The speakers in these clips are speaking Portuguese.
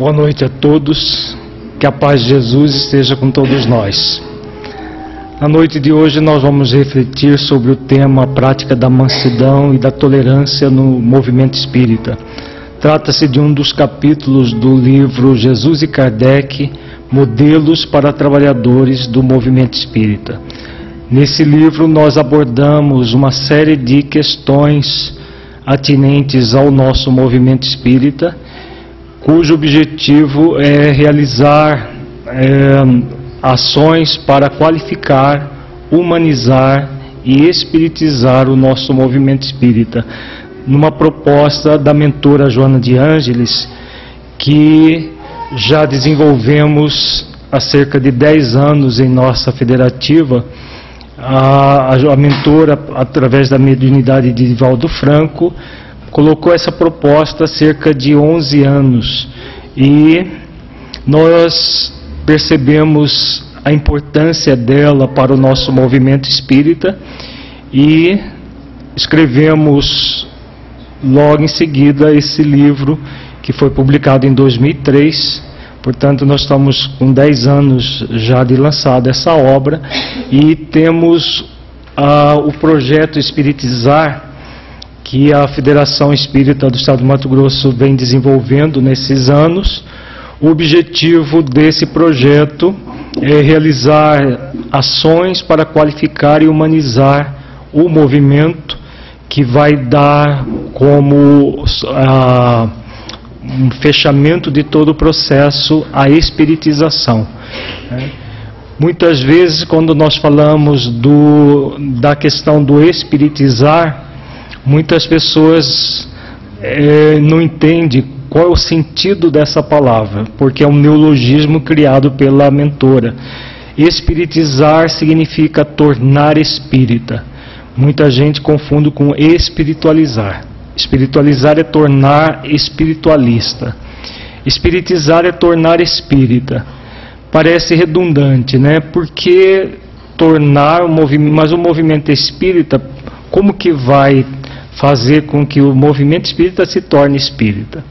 Boa noite a todos, que a paz de Jesus esteja com todos nós. Na noite de hoje nós vamos refletir sobre o tema prática da mansidão e da tolerância no movimento espírita. Trata-se de um dos capítulos do livro Jesus e Kardec, Modelos para Trabalhadores do Movimento Espírita. Nesse livro nós abordamos uma série de questões atinentes ao nosso movimento espírita, cujo objetivo é realizar ações para qualificar, humanizar e espiritizar o nosso movimento espírita, numa proposta da mentora Joana de Ângeles, que já desenvolvemos há cerca de 10 anos em nossa federativa. A mentora, através da mediunidade de Divaldo Franco, colocou essa proposta há cerca de 11 anos e nós percebemos a importância dela para o nosso movimento espírita e escrevemos logo em seguida esse livro, que foi publicado em 2003. Portanto, nós estamos com 10 anos já de lançada essa obra e temos o projeto Espiritizar, que a Federação Espírita do Estado do Mato Grosso vem desenvolvendo nesses anos. O objetivo desse projeto é realizar ações para qualificar e humanizar o movimento, que vai dar como um fechamento de todo o processo a espiritização. Muitas vezes, quando nós falamos da questão do espiritizar, muitas pessoas não entendem qual é o sentido dessa palavra, porque é um neologismo criado pela mentora. Espiritizar significa tornar espírita. Muita gente confunde com espiritualizar. Espiritualizar é tornar espiritualista. Espiritizar é tornar espírita. Parece redundante, né? Porque tornar o movimento, mas o movimento espírita, como que vai fazer com que o movimento espírita se torne espírita?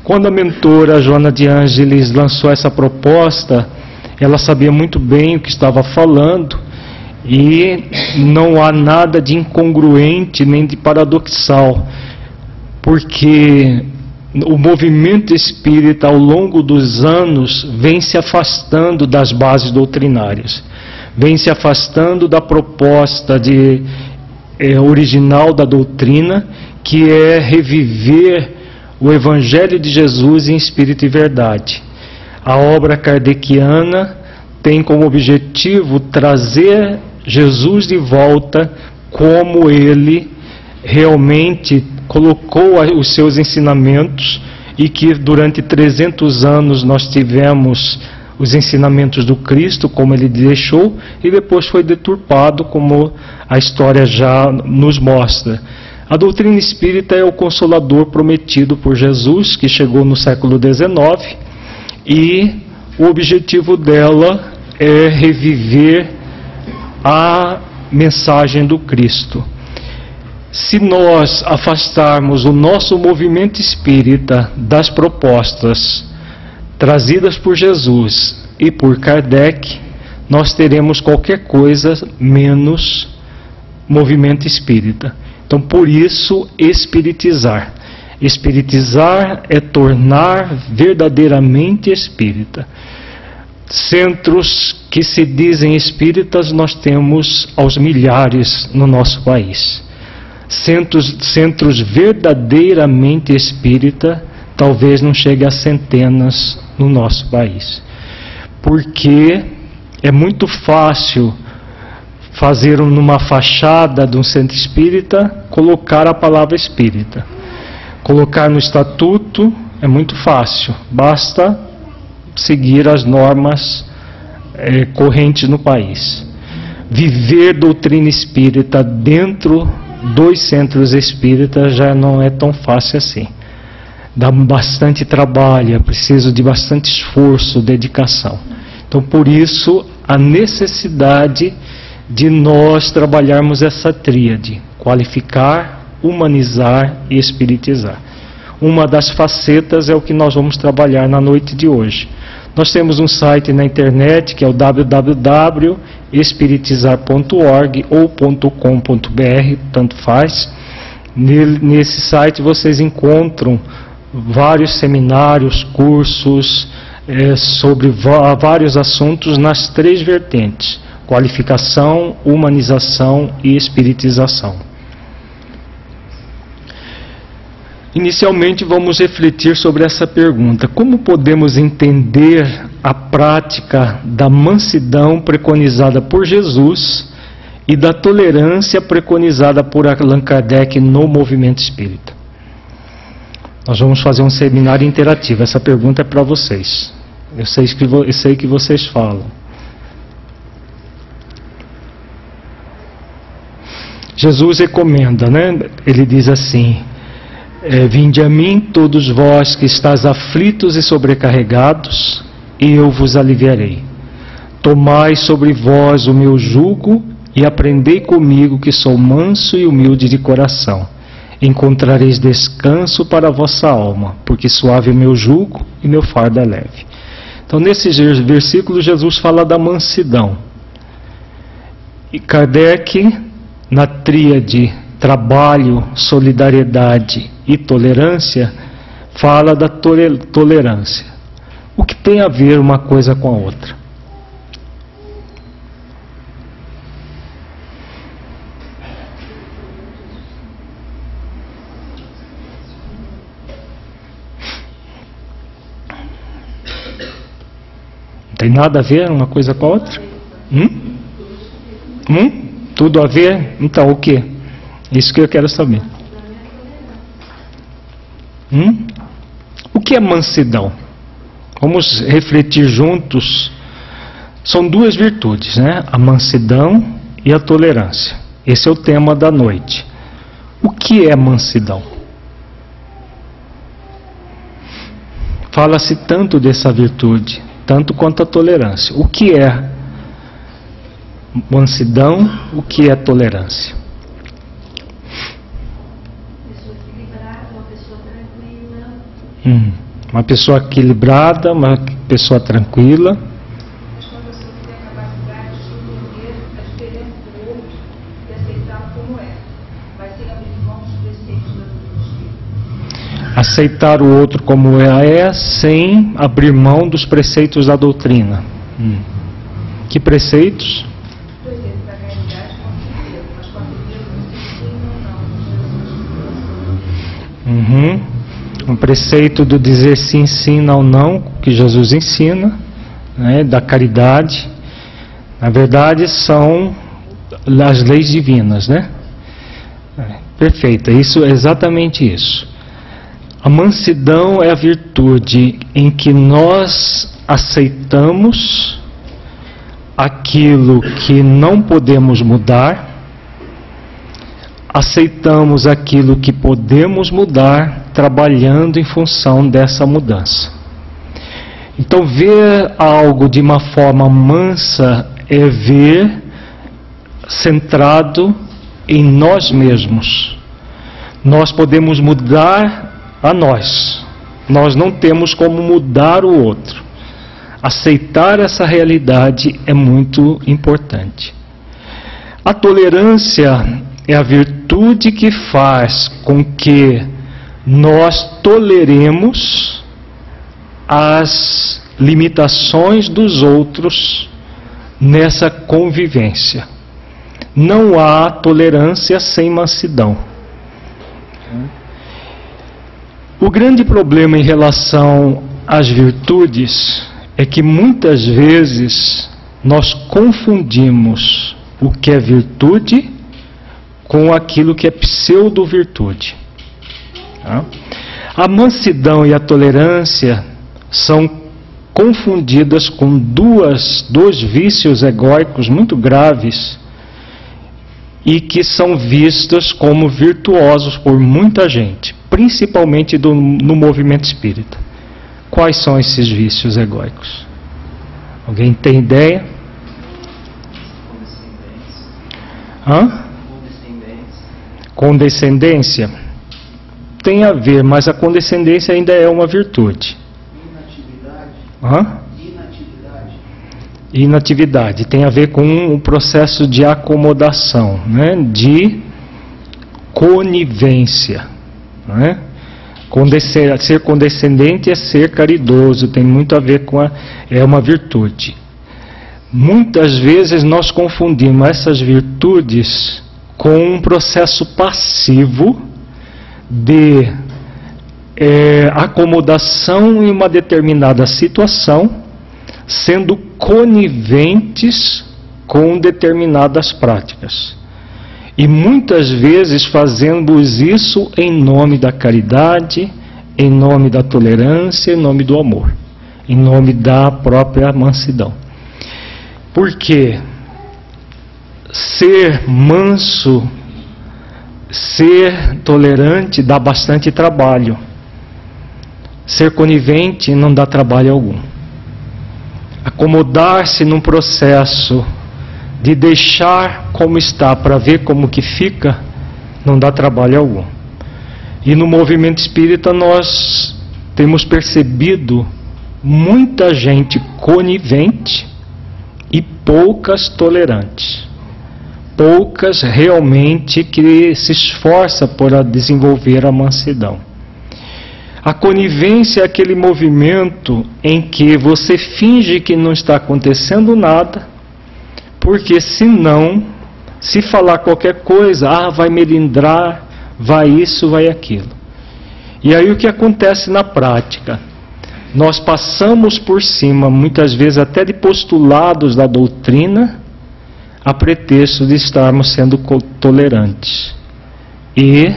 Quando a mentora Joana de Ângeles lançou essa proposta, ela sabia muito bem o que estava falando e não há nada de incongruente nem de paradoxal, porque o movimento espírita ao longo dos anos vem se afastando das bases doutrinárias, vem se afastando da proposta original da doutrina, que é reviver o Evangelho de Jesus em espírito e verdade. A obra kardeciana tem como objetivo trazer Jesus de volta como ele realmente colocou os seus ensinamentos, e que durante 300 anos nós tivemos os ensinamentos do Cristo, como ele deixou, e depois foi deturpado, como a história já nos mostra. A doutrina espírita é o Consolador prometido por Jesus, que chegou no século XIX, e o objetivo dela é reviver a mensagem do Cristo. Se nós afastarmos o nosso movimento espírita das propostas trazidas por Jesus e por Kardec, nós teremos qualquer coisa menos movimento espírita. Então, por isso, espiritizar. Espiritizar é tornar verdadeiramente espírita. Centros que se dizem espíritas nós temos aos milhares no nosso país. Centros verdadeiramente espírita talvez não chegue a centenas no nosso país. Porque é muito fácil fazer numa fachada de um centro espírita, colocar a palavra espírita. Colocar no estatuto é muito fácil, basta seguir as normas correntes no país. Viver doutrina espírita dentro dos centros espíritas já não é tão fácil assim. Dá bastante trabalho, é preciso de bastante esforço, dedicação. Então, por isso, a necessidade de nós trabalharmos essa tríade: qualificar, humanizar e espiritizar. uma das facetas é o que nós vamos trabalhar na noite de hoje. Nós temos um site na internet que é o www.espiritizar.org ou .com.br, tanto faz. Nesse site vocês encontram vários seminários, cursos sobre vários assuntos nas 3 vertentes: qualificação, humanização e espiritização. Inicialmente vamos refletir sobre essa pergunta: como podemos entender a prática da mansidão preconizada por Jesus e da tolerância preconizada por Allan Kardec no movimento espírita? Nós vamos fazer um seminário interativo. Essa pergunta é para vocês. Eu sei que vocês falam. Jesus recomenda, né? Ele diz assim: vinde a mim todos vós que estáis aflitos e sobrecarregados, e eu vos aliviarei. Tomai sobre vós o meu jugo e aprendei comigo, que sou manso e humilde de coração. Encontrareis descanso para a vossa alma, porque suave é o meu jugo e meu fardo é leve. Então, nesse versículo, Jesus fala da mansidão. E Kardec, na tríade trabalho, solidariedade e tolerância, fala da tolerância. O que tem a ver uma coisa com a outra? Não tem nada a ver uma coisa com a outra? Tudo a ver? Então, o que? Isso que eu quero saber. O que é mansidão? Vamos refletir juntos. São 2 virtudes, né? A mansidão e a tolerância. Esse é o tema da noite. O que é mansidão? Fala-se tanto dessa virtude, tanto quanto a tolerância. O que é mansidão? O que é tolerância? Uma pessoa equilibrada, uma pessoa tranquila. Quando você tem a capacidade de entender a diferença do outro e aceitar como é, vai ser abrir mão dos preceitos da doutrina. Aceitar o outro como é, sem abrir mão dos preceitos da doutrina. Que preceitos? Por exemplo, da caridade, com certeza, mas com a certeza do sim, não. Um preceito do dizer sim, sim, não, não, que Jesus ensina, né, da caridade. Na verdade, são as leis divinas, né? Perfeito, isso é exatamente isso. A mansidão é a virtude em que nós aceitamos aquilo que não podemos mudar, aceitamos aquilo que podemos mudar, trabalhando em função dessa mudança. Então, ver algo de uma forma mansa é ver centrado em nós mesmos. Nós podemos mudar a nós. Nós não temos como mudar o outro. Aceitar essa realidade é muito importante. A tolerância é a virtude que faz com que nós toleremos as limitações dos outros nessa convivência. Não há tolerância sem mansidão. O grande problema em relação às virtudes é que muitas vezes nós confundimos o que é virtude com aquilo que é pseudo-virtude. A mansidão e a tolerância são confundidas com dois vícios egóicos muito graves e que são vistos como virtuosos por muita gente, principalmente no movimento espírita. Quais são esses vícios egóicos? Alguém tem ideia? Condescendência. tem a ver, mas a condescendência ainda é uma virtude. Inatividade. Inatividade tem a ver com o processo de acomodação, né? De conivência, né? Ser condescendente é ser caridoso, tem muito a ver com é uma virtude. Muitas vezes nós confundimos essas virtudes com um processo passivo de acomodação em uma determinada situação, sendo coniventes com determinadas práticas. E muitas vezes fazemos isso em nome da caridade, em nome da tolerância, em nome do amor, em nome da própria mansidão. Porque ser manso, ser tolerante dá bastante trabalho. Ser conivente não dá trabalho algum. Acomodar-se num processo de deixar como está para ver como que fica, não dá trabalho algum. E no movimento espírita nós temos percebido muita gente conivente e poucas tolerantes. Poucas realmente que se esforça por desenvolver a mansidão. A conivência é aquele movimento em que você finge que não está acontecendo nada, porque senão, se falar qualquer coisa, vai melindrar, vai isso, vai aquilo. E aí o que acontece na prática? Nós passamos por cima, muitas vezes até de postulados da doutrina, a pretexto de estarmos sendo tolerantes. E,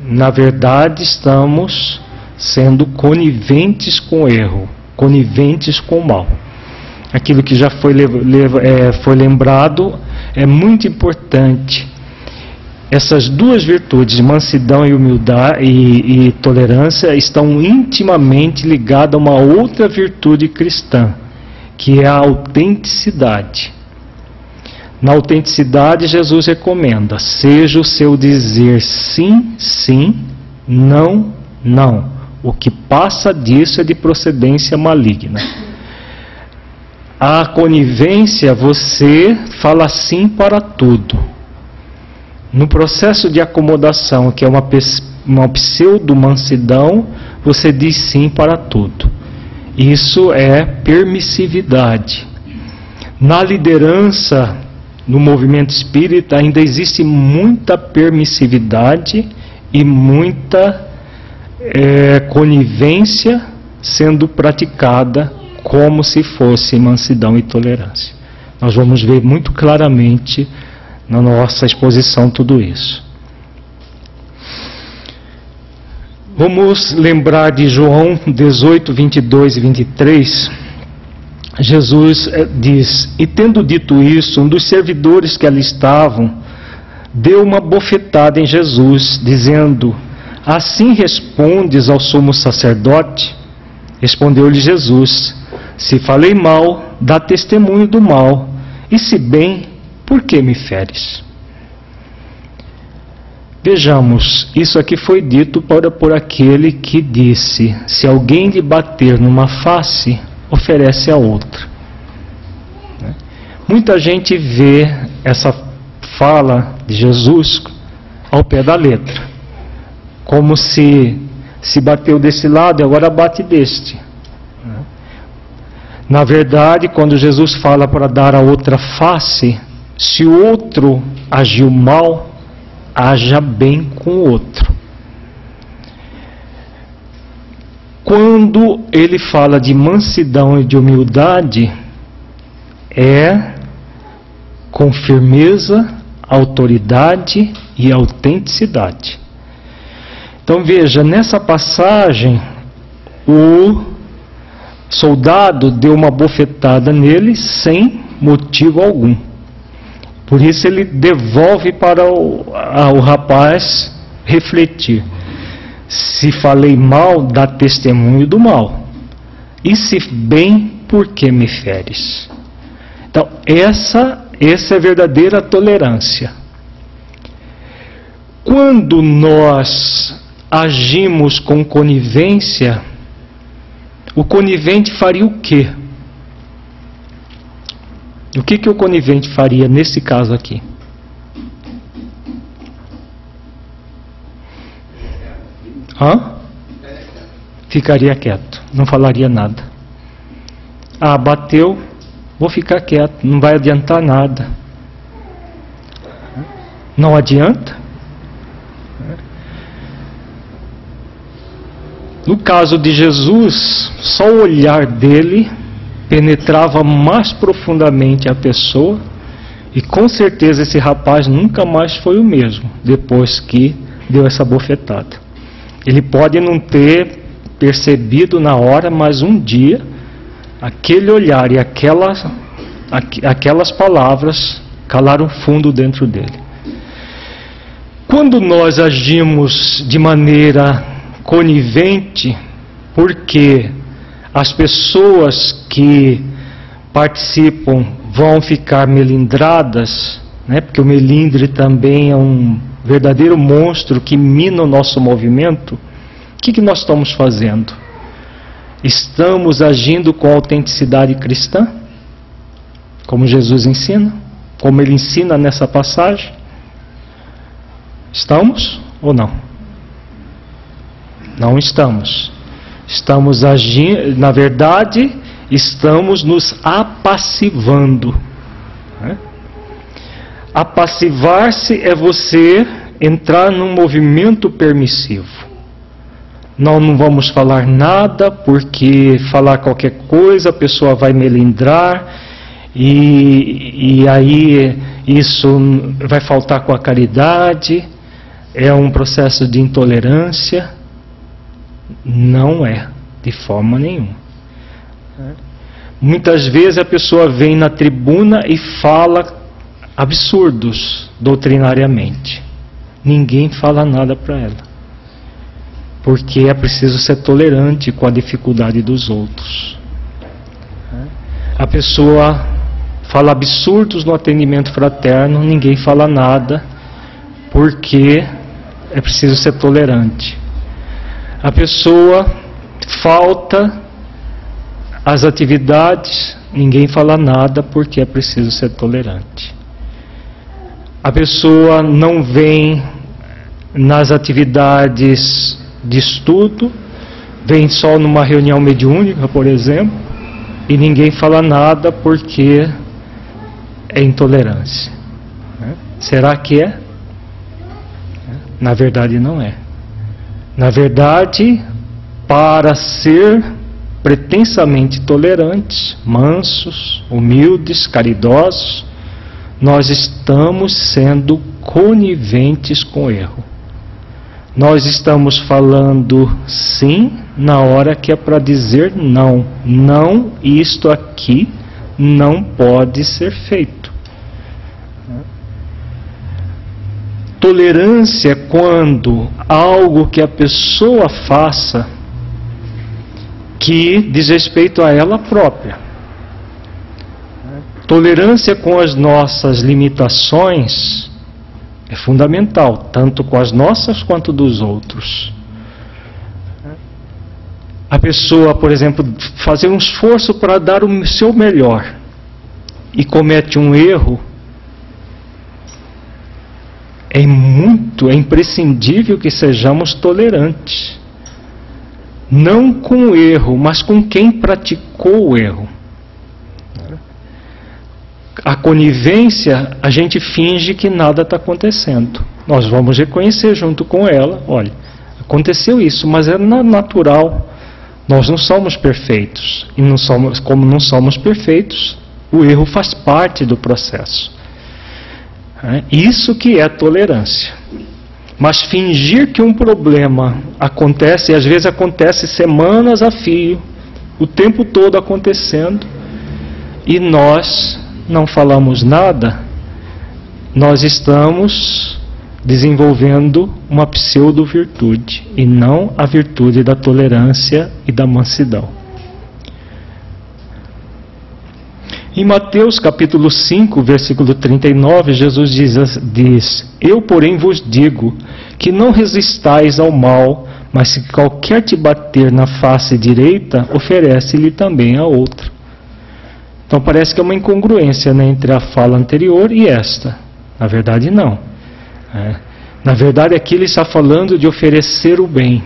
na verdade, estamos sendo coniventes com o erro, coniventes com o mal. Aquilo que já foi lembrado é muito importante. Essas duas virtudes, mansidão e humildade e tolerância, estão intimamente ligadas a uma outra virtude cristã, que é a autenticidade. Na autenticidade, Jesus recomenda: seja o seu dizer sim, sim, não, não. O que passa disso é de procedência maligna. A conivência, você fala sim para tudo. No processo de acomodação, que é uma pseudo-mansidão, você diz sim para tudo. Isso é permissividade. Na liderança, no movimento espírita, ainda existe muita permissividade e muita conivência sendo praticada como se fosse mansidão e tolerância. Nós vamos ver muito claramente na nossa exposição tudo isso. Vamos lembrar de João 18, 22 e 23. Jesus diz: e tendo dito isso, um dos servidores que ali estavam deu uma bofetada em Jesus, dizendo: assim respondes ao sumo sacerdote? Respondeu-lhe Jesus: se falei mal, dá testemunho do mal, e se bem, por que me feres? Vejamos, isso aqui foi dito por aquele que disse: se alguém lhe bater numa face, oferece a outra. Muita gente vê essa fala de Jesus ao pé da letra, como se bateu desse lado e agora bate deste. Na verdade, quando Jesus fala para dar a outra face, se o outro agiu mal, haja bem com o outro. Quando ele fala de mansidão e de humildade, é com firmeza, autoridade e autenticidade. Então veja, nessa passagem, o soldado deu uma bofetada nele sem motivo algum. Por isso ele devolve para o rapaz refletir. Se falei mal, dá testemunho do mal. E se bem, por que me feres? Então, essa é a verdadeira tolerância. Quando nós agimos com conivência, o conivente faria o quê? O que o conivente faria nesse caso aqui? Ficaria quieto, não falaria nada. Bateu, vou ficar quieto, não vai adiantar nada. Não adianta. No caso de Jesus, só o olhar dele penetrava mais profundamente a pessoa, e com certeza esse rapaz nunca mais foi o mesmo depois que deu essa bofetada. Ele pode não ter percebido na hora, mas um dia aquele olhar e aquelas palavras calaram fundo dentro dele. Quando nós agimos de maneira conivente, porque as pessoas que participam vão ficar melindradas, né? Porque o melindre também é um verdadeiro monstro que mina o nosso movimento. O que nós estamos fazendo? Estamos agindo com autenticidade cristã? Como Jesus ensina? Como ele ensina nessa passagem? Estamos ou não? Não estamos. Estamos agindo, na verdade, estamos nos apassivando. Apassivar-se é você entrar num movimento permissivo. Não vamos falar nada, porque falar qualquer coisa a pessoa vai melindrar, e aí isso vai faltar com a caridade, é um processo de intolerância. Não é, de forma nenhuma. Muitas vezes a pessoa vem na tribuna e fala absurdos doutrinariamente. Ninguém fala nada para ela, porque é preciso ser tolerante com a dificuldade dos outros. A pessoa fala absurdos no atendimento fraterno, ninguém fala nada, porque é preciso ser tolerante. A pessoa falta às atividades, ninguém fala nada, porque é preciso ser tolerante. A pessoa não vem nas atividades de estudo, vem só numa reunião mediúnica, por exemplo, e ninguém fala nada, porque é intolerância. Será que é? Na verdade não é. Na verdade, para ser pretensamente tolerantes, mansos, humildes, caridosos, nós estamos sendo coniventes com o erro. Nós estamos falando sim na hora que é para dizer não. Não, isto aqui não pode ser feito. Tolerância é quando algo que a pessoa faça que diz respeito a ela própria. Tolerância com as nossas limitações é fundamental, tanto com as nossas quanto dos outros. A pessoa, por exemplo, fazer um esforço para dar o seu melhor e comete um erro, é imprescindível que sejamos tolerantes. Não com o erro, mas com quem praticou o erro. A conivência, a gente finge que nada está acontecendo. Nós vamos reconhecer junto com ela, olha, aconteceu isso, mas é natural. Nós não somos perfeitos. E como não somos perfeitos, o erro faz parte do processo. Isso que é tolerância. Mas fingir que um problema acontece, e às vezes acontece semanas a fio, o tempo todo acontecendo, e nós não falamos nada, nós estamos desenvolvendo uma pseudo-virtude, e não a virtude da tolerância e da mansidão. Em Mateus capítulo 5, versículo 39, Jesus diz: Eu, porém, vos digo que não resistais ao mal, mas se qualquer te bater na face direita, oferece-lhe também a outra. Então parece que é uma incongruência, né, entre a fala anterior e esta. Na verdade, não. Na verdade, aqui ele está falando de oferecer o bem.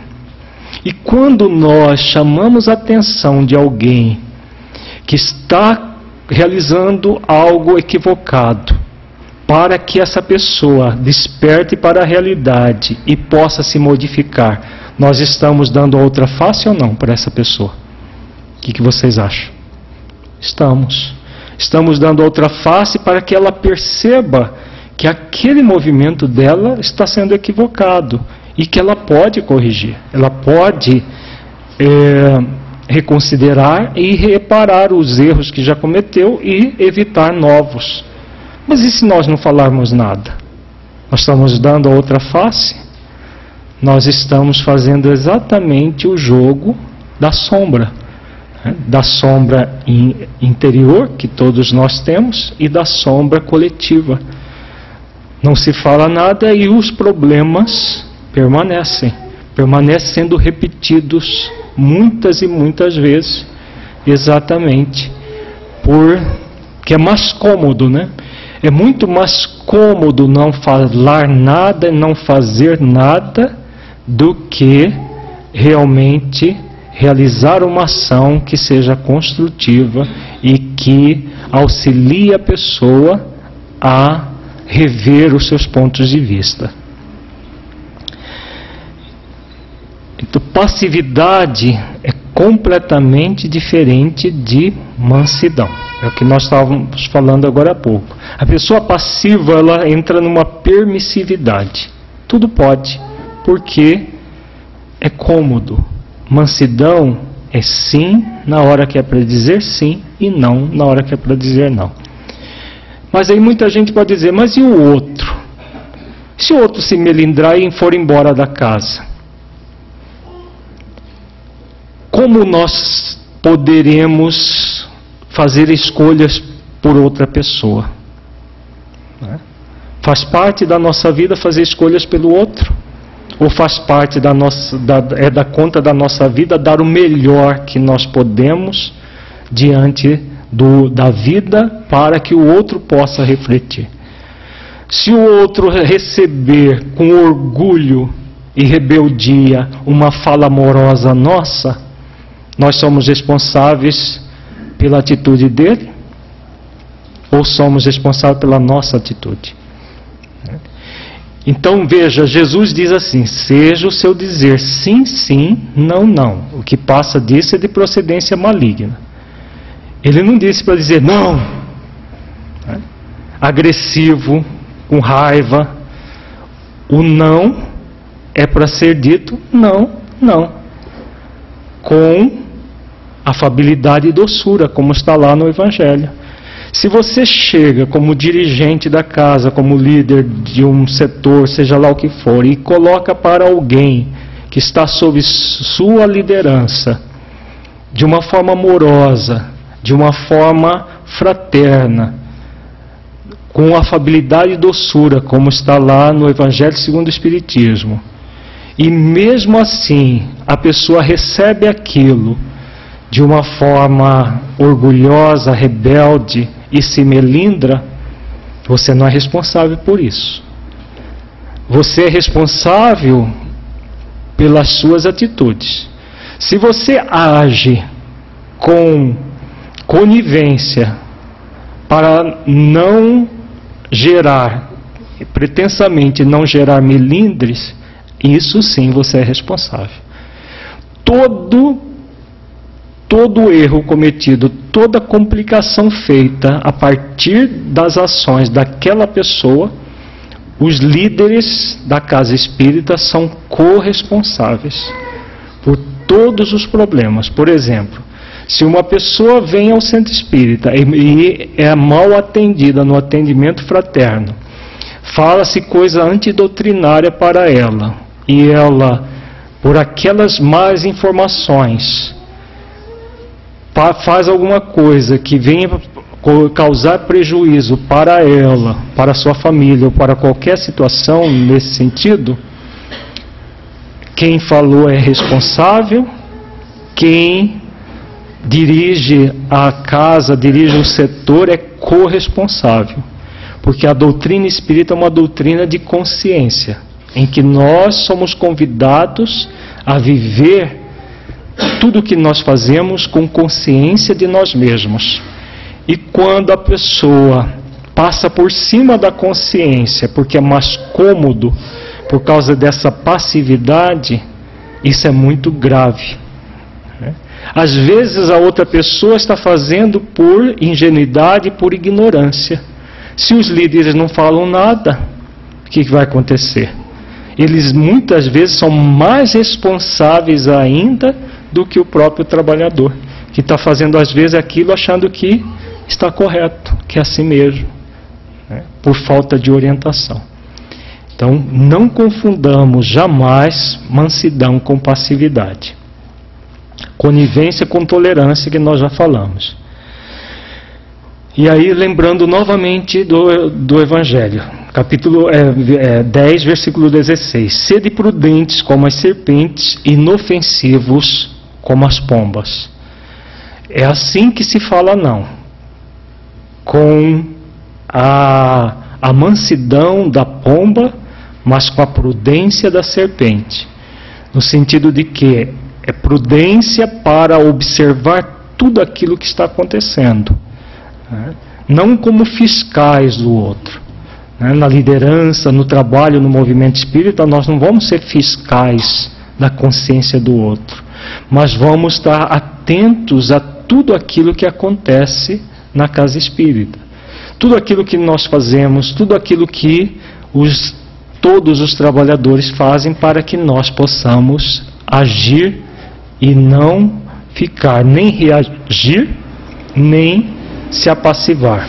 E quando nós chamamos a atenção de alguém que está realizando algo equivocado, para que essa pessoa desperte para a realidade e possa se modificar, nós estamos dando outra face ou não para essa pessoa? O que vocês acham? Estamos dando outra face para que ela perceba que aquele movimento dela está sendo equivocado e que ela pode corrigir, ela pode reconsiderar e reparar os erros que já cometeu e evitar novos. Mas e se nós não falarmos nada? Nós estamos dando a outra face? Nós estamos fazendo exatamente o jogo da sombra interior que todos nós temos e da sombra coletiva. Não se fala nada e os problemas permanecem sendo repetidos muitas e muitas vezes, exatamente porque é mais cômodo, né? É muito mais cômodo não falar nada, não fazer nada, do que realmente realizar uma ação que seja construtiva e que auxilie a pessoa a rever os seus pontos de vista. Então, passividade é completamente diferente de mansidão. É o que nós estávamos falando agora há pouco. A pessoa passiva, ela entra numa permissividade. Tudo pode, porque é cômodo. Mansidão é sim na hora que é para dizer sim e não na hora que é para dizer não. Mas aí muita gente pode dizer, mas e o outro? Se o outro se melindrar e for embora da casa? Como nós poderemos fazer escolhas por outra pessoa? Faz parte da nossa vida fazer escolhas pelo outro? Ou faz parte da conta da nossa vida dar o melhor que nós podemos diante da vida para que o outro possa refletir? Se o outro receber com orgulho e rebeldia uma fala amorosa nossa, nós somos responsáveis pela atitude dele? Ou somos responsáveis pela nossa atitude? Então veja, Jesus diz assim, seja o seu dizer sim, sim, não, não. O que passa disso é de procedência maligna. Ele não disse para dizer não, agressivo, com raiva. O não é para ser dito não, não, com afabilidade e doçura, como está lá no Evangelho. Se você chega como dirigente da casa, como líder de um setor, seja lá o que for, e coloca para alguém que está sob sua liderança, de uma forma amorosa, de uma forma fraterna, com afabilidade e doçura, como está lá no Evangelho segundo o Espiritismo, e mesmo assim a pessoa recebe aquilo de uma forma orgulhosa, rebelde e se melindra, você não é responsável por isso. Você é responsável pelas suas atitudes. Se você age com conivência para não gerar, pretensamente não gerar melindres, isso sim você é responsável. Todo erro cometido, toda complicação feita a partir das ações daquela pessoa, os líderes da casa espírita são corresponsáveis por todos os problemas. Por exemplo, se uma pessoa vem ao centro espírita e é mal atendida no atendimento fraterno, fala-se coisa antidoutrinária para ela, e ela, por aquelas más informações, faz alguma coisa que venha causar prejuízo para ela, para a sua família ou para qualquer situação nesse sentido, Quem falou é responsável, quem dirige a casa, dirige o setor é corresponsável. Porque a doutrina espírita é uma doutrina de consciência, em que nós somos convidados a viver tudo o que nós fazemos com consciência de nós mesmos. E quando a pessoa passa por cima da consciência, porque é mais cômodo, por causa dessa passividade, isso é muito grave. Às vezes a outra pessoa está fazendo por ingenuidade, por ignorância. Se os líderes não falam nada, o que vai acontecer? Eles muitas vezes são mais responsáveis ainda do que o próprio trabalhador, que está fazendo às vezes aquilo achando que está correto, que é assim mesmo, por falta de orientação. Então, não confundamos jamais mansidão com passividade. Conivência com tolerância, que nós já falamos. E aí, lembrando novamente do Evangelho, capítulo 10, versículo 16. Sede prudentes como as serpentes, inofensivos como as pombas. É assim que se fala não. Com a mansidão da pomba, mas com a prudência da serpente. No sentido de que é prudência para observar tudo aquilo que está acontecendo. Não como fiscais do outro. Na liderança, no trabalho, no movimento espírita, nós não vamos ser fiscais da consciência do outro, mas vamos estar atentos a tudo aquilo que acontece na casa espírita. Tudo aquilo que nós fazemos, tudo aquilo que todos os trabalhadores fazem para que nós possamos agir e não ficar, nem reagir, nem se apassivar.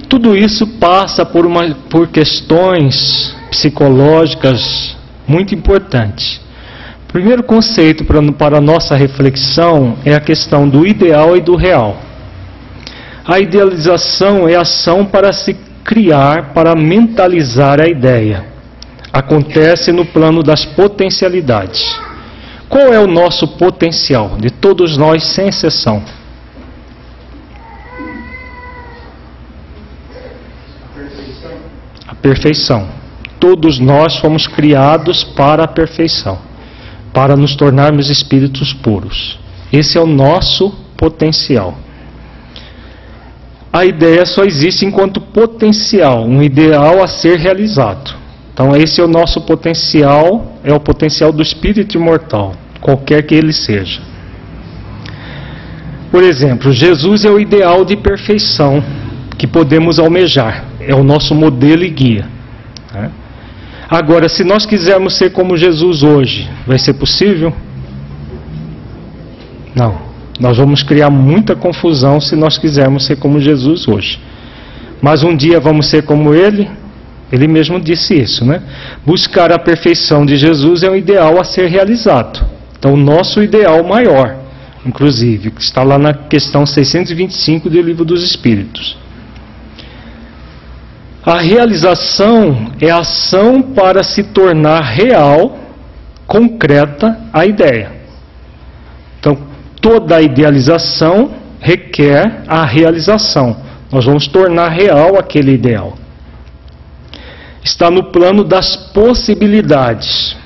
Tudo isso passa por questões psicológicas muito importantes. O primeiro conceito para a nossa reflexão é a questão do ideal e do real. A idealização é a ação para se criar, para mentalizar a ideia. Acontece no plano das potencialidades. Qual é o nosso potencial, de todos nós, sem exceção? A perfeição. Todos nós fomos criados para a perfeição, para nos tornarmos espíritos puros. Esse é o nosso potencial. A ideia só existe enquanto potencial, um ideal a ser realizado. Então esse é o nosso potencial, é o potencial do espírito imortal, qualquer que ele seja. Por exemplo, Jesus é o ideal de perfeição que podemos almejar, é o nosso modelo e guia. Agora, se nós quisermos ser como Jesus hoje, vai ser possível? Não. Nós vamos criar muita confusão se nós quisermos ser como Jesus hoje. Mas um dia vamos ser como Ele? Ele mesmo disse isso, né? Buscar a perfeição de Jesus é um ideal a ser realizado. Então, o nosso ideal maior, inclusive, que está lá na questão 625 do Livro dos Espíritos. A realização é a ação para se tornar real, concreta, a ideia. Então, toda a idealização requer a realização. Nós vamos tornar real aquele ideal. Está no plano das possibilidades.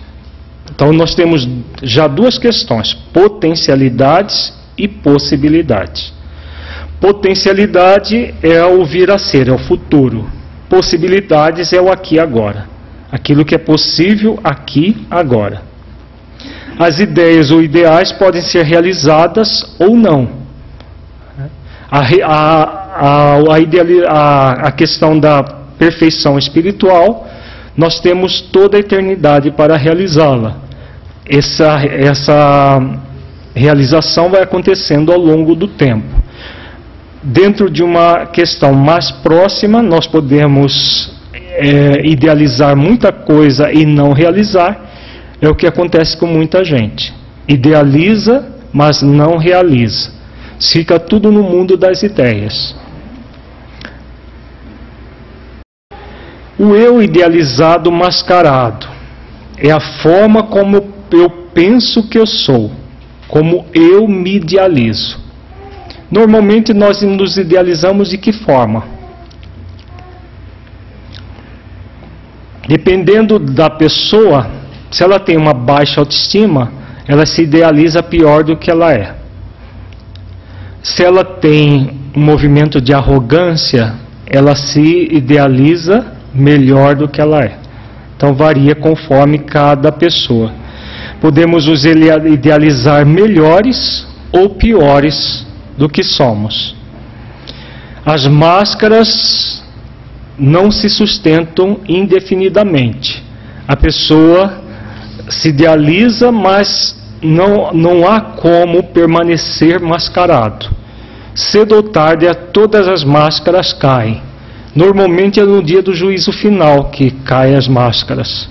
Então nós temos já duas questões: potencialidades e possibilidades. Potencialidade é o vir a ser, é o futuro. Possibilidades é o aqui e agora. Aquilo que é possível aqui agora. As ideias ou ideais podem ser realizadas ou não. A questão da perfeição espiritual, nós temos toda a eternidade para realizá-la. Essa realização vai acontecendo ao longo do tempo. Dentro de uma questão mais próxima, nós podemos idealizar muita coisa e não realizar. É o que acontece com muita gente. Idealiza, mas não realiza. Fica tudo no mundo das ideias. O eu idealizado mascarado é a forma como eu penso que eu sou, como eu me idealizo. Normalmente nós nos idealizamos de que forma? Dependendo da pessoa, se ela tem uma baixa autoestima, ela se idealiza pior do que ela é. Se ela tem um movimento de arrogância, ela se idealiza melhor do que ela é. Então varia conforme cada pessoa. Podemos nos idealizar melhores ou piores do que somos. As máscaras não se sustentam indefinidamente. A pessoa se idealiza, mas não há como permanecer mascarado. Cedo ou tarde, todas as máscaras caem. Normalmente é no dia do juízo final que caem as máscaras.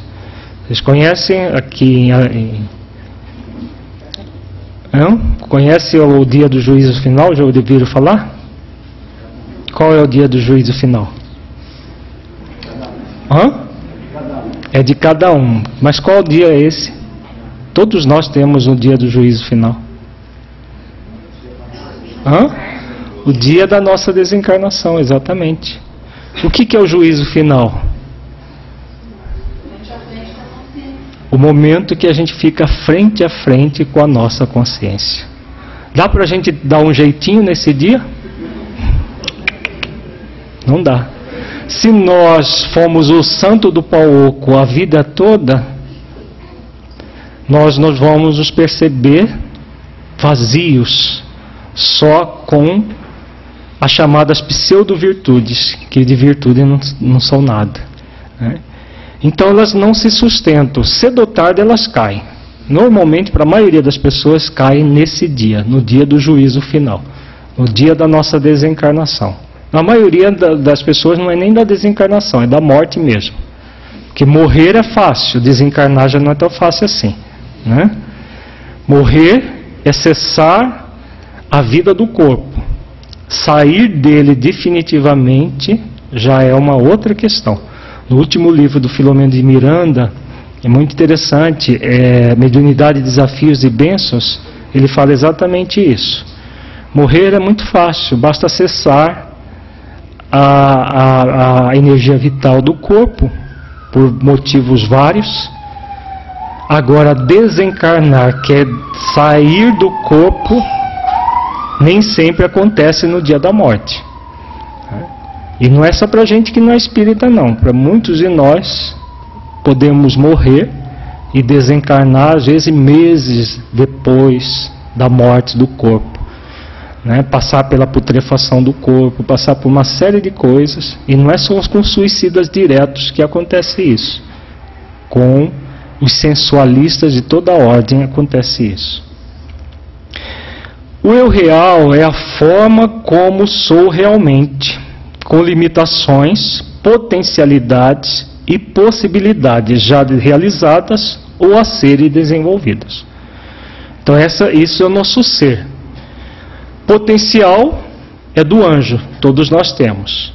Vocês conhecem aqui Conhece o dia do juízo final? Já ouviram falar? Qual é o dia do juízo final? É de cada um. Mas qual dia é esse? Todos nós temos um dia do juízo final. O dia da nossa desencarnação, exatamente. O que é o juízo final? O momento que a gente fica frente a frente com a nossa consciência. Dá pra gente dar um jeitinho nesse dia? Não dá. Se nós fomos o santo do pau oco a vida toda, nós vamos nos perceber vazios, só com as chamadas pseudo-virtudes, que de virtude não são nada, né? Então elas não se sustentam, cedo ou tarde elas caem. Normalmente, para a maioria das pessoas, caem nesse dia, no dia do juízo final, no dia da nossa desencarnação. Na maioria das pessoas não é nem da desencarnação, é da morte mesmo. Porque morrer é fácil, desencarnar já não é tão fácil assim, né? Morrer é cessar a vida do corpo. Sair dele definitivamente já é uma outra questão. No último livro do Filomeno de Miranda, é muito interessante, Mediunidade, Desafios e Bênçãos, ele fala exatamente isso. Morrer é muito fácil, basta cessar a energia vital do corpo, por motivos vários. Agora, desencarnar, que é sair do corpo, nem sempre acontece no dia da morte. E não é só para gente que não é espírita, não. Para muitos de nós, podemos morrer e desencarnar, às vezes, meses depois da morte do corpo, né? Passar pela putrefação do corpo, passar por uma série de coisas. E não é só com suicidas diretos que acontece isso. Com os sensualistas de toda ordem acontece isso. O eu real é a forma como sou realmente, com limitações, potencialidades e possibilidades já realizadas ou a serem desenvolvidas. Então isso é o nosso ser. Potencial é do anjo, todos nós temos.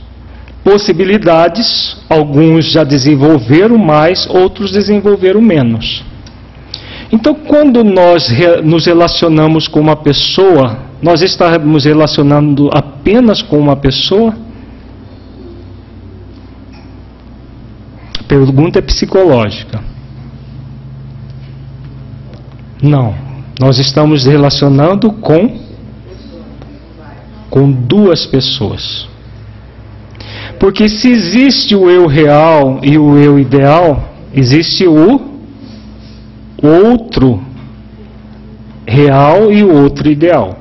Possibilidades, alguns já desenvolveram mais, outros desenvolveram menos. Então, quando nós nos relacionamos com uma pessoa, nós estamos relacionando apenas com uma pessoa? A pergunta é psicológica. Não. Nós estamos relacionando com duas pessoas. Porque se existe o eu real e o eu ideal, existe o outro real e o outro ideal.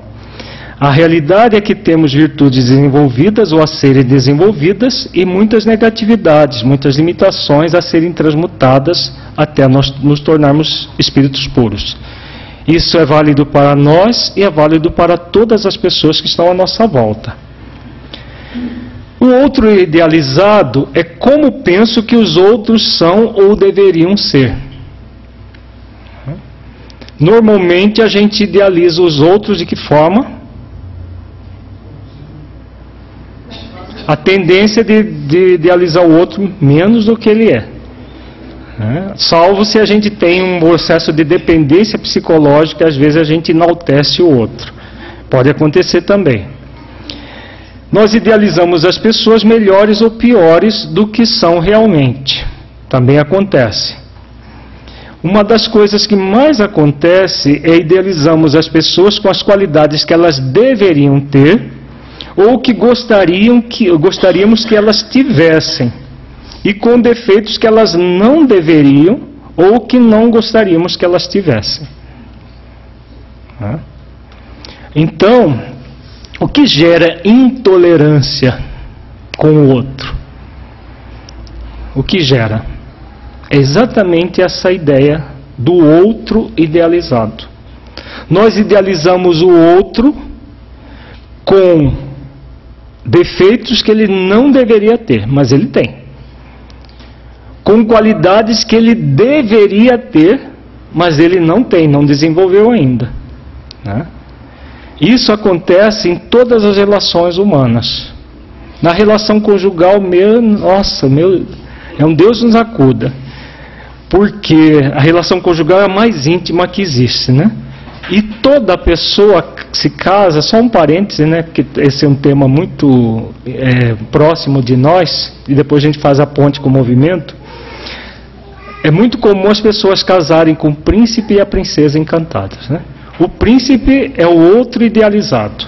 A realidade é que temos virtudes desenvolvidas ou a serem desenvolvidas e muitas negatividades, muitas limitações a serem transmutadas até nós nos tornarmos espíritos puros. Isso é válido para nós e é válido para todas as pessoas que estão à nossa volta. O outro idealizado é como penso que os outros são ou deveriam ser. Normalmente a gente idealiza os outros de que forma? A tendência de idealizar o outro menos do que ele é. Salvo se a gente tem um processo de dependência psicológica e às vezes a gente enaltece o outro. Pode acontecer também. Nós idealizamos as pessoas melhores ou piores do que são realmente. Também acontece. Uma das coisas que mais acontece é idealizamos as pessoas com as qualidades que elas deveriam ter ou que gostaríamos que elas tivessem, e com defeitos que elas não deveriam ou que não gostaríamos que elas tivessem. Então, o que gera intolerância com o outro? O que gera? É exatamente essa ideia do outro idealizado. Nós idealizamos o outro com defeitos que ele não deveria ter, mas ele tem. Com qualidades que ele deveria ter, mas ele não tem, não desenvolveu ainda. Isso acontece em todas as relações humanas. Na relação conjugal, é um Deus nos acuda. Porque a relação conjugal é a mais íntima que existe, E toda pessoa que se casa, só um parêntese, porque esse é um tema muito próximo de nós, e depois a gente faz a ponte com o movimento. É muito comum as pessoas casarem com o príncipe e a princesa encantadas, O príncipe é o outro idealizado.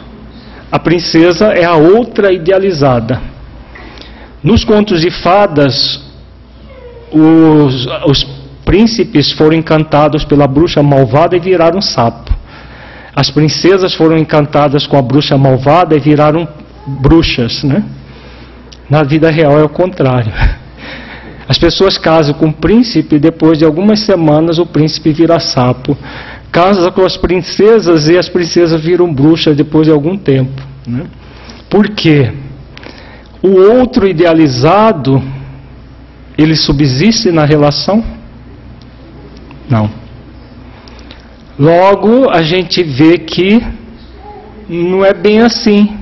A princesa é a outra idealizada. Nos contos de fadas, os príncipes foram encantados pela bruxa malvada e viraram sapo. As princesas foram encantadas com a bruxa malvada e viraram bruxas, Na vida real é o contrário. As pessoas casam com o príncipe e depois de algumas semanas o príncipe vira sapo. Casa com as princesas e as princesas viram bruxas depois de algum tempo. Por quê? O outro idealizado, ele subsiste na relação? Não. Logo, a gente vê que não é bem assim.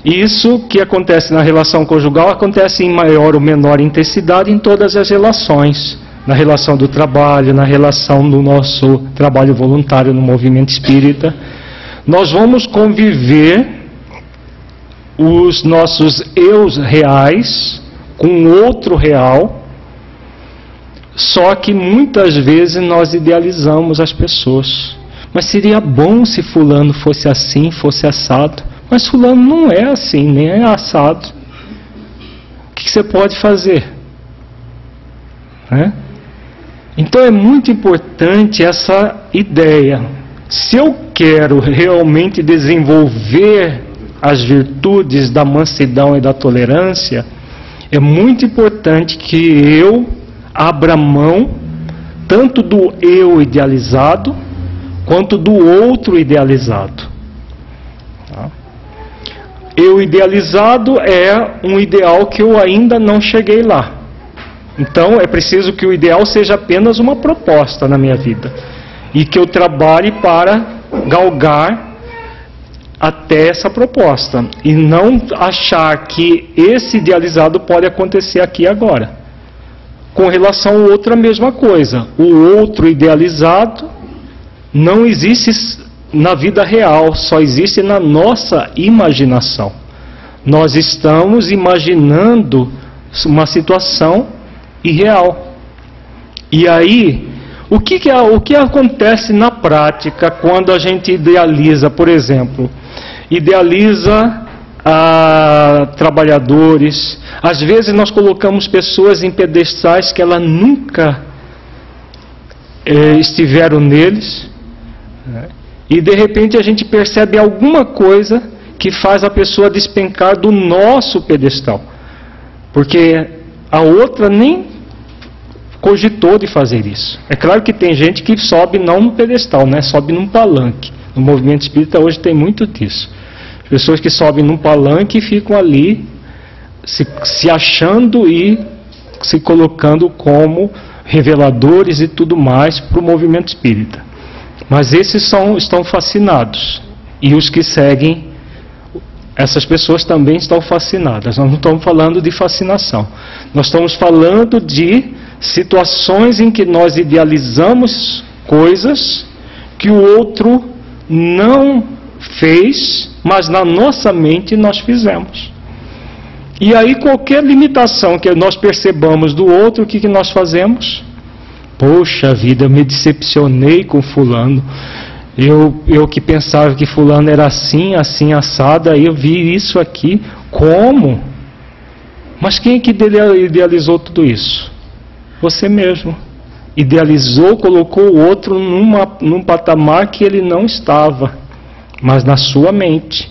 Isso que acontece na relação conjugal acontece em maior ou menor intensidade em todas as relações. Na relação do trabalho, na relação do nosso trabalho voluntário no movimento espírita. Nós vamos conviver os nossos eus reais com outro real, só que muitas vezes nós idealizamos as pessoas. Mas seria bom se fulano fosse assim, fosse assado. Mas fulano não é assim, nem é assado. O que você pode fazer? Então é muito importante essa ideia. Se eu quero realmente desenvolver as virtudes da mansidão e da tolerância, é muito importante que eu abra mão tanto do eu idealizado quanto do outro idealizado. Eu idealizado é um ideal que eu ainda não cheguei lá. Então é preciso que o ideal seja apenas uma proposta na minha vida e que eu trabalhe para galgar até essa proposta e não achar que esse idealizado pode acontecer aqui agora. Com relação ao outro, a mesma coisa. O outro idealizado não existe na vida real, só existe na nossa imaginação. Nós estamos imaginando uma situação irreal. E aí, o que acontece na prática quando a gente idealiza, por exemplo, idealiza trabalhadores? Às vezes nós colocamos pessoas em pedestais que elas nunca estiveram neles, e de repente a gente percebe alguma coisa que faz a pessoa despencar do nosso pedestal, porque a outra nem cogitou de fazer isso. É claro que tem gente que sobe não no pedestal, sobe num palanque. No movimento espírita hoje tem muito disso. Pessoas que sobem num palanque e ficam ali se achando e se colocando como reveladores e tudo mais para o movimento espírita. Mas esses estão fascinados. E os que seguem essas pessoas também estão fascinadas. Nós não estamos falando de fascinação. Nós estamos falando de situações em que nós idealizamos coisas que o outro não fez, mas na nossa mente nós fizemos. E aí qualquer limitação que nós percebamos do outro, o que nós fazemos? Poxa vida, eu me decepcionei com fulano. Eu que pensava que fulano era assim, assim, assado, aí eu vi isso aqui. Como? Mas quem é que idealizou tudo isso? Você mesmo. Idealizou, colocou o outro num patamar que ele não estava, mas na sua mente.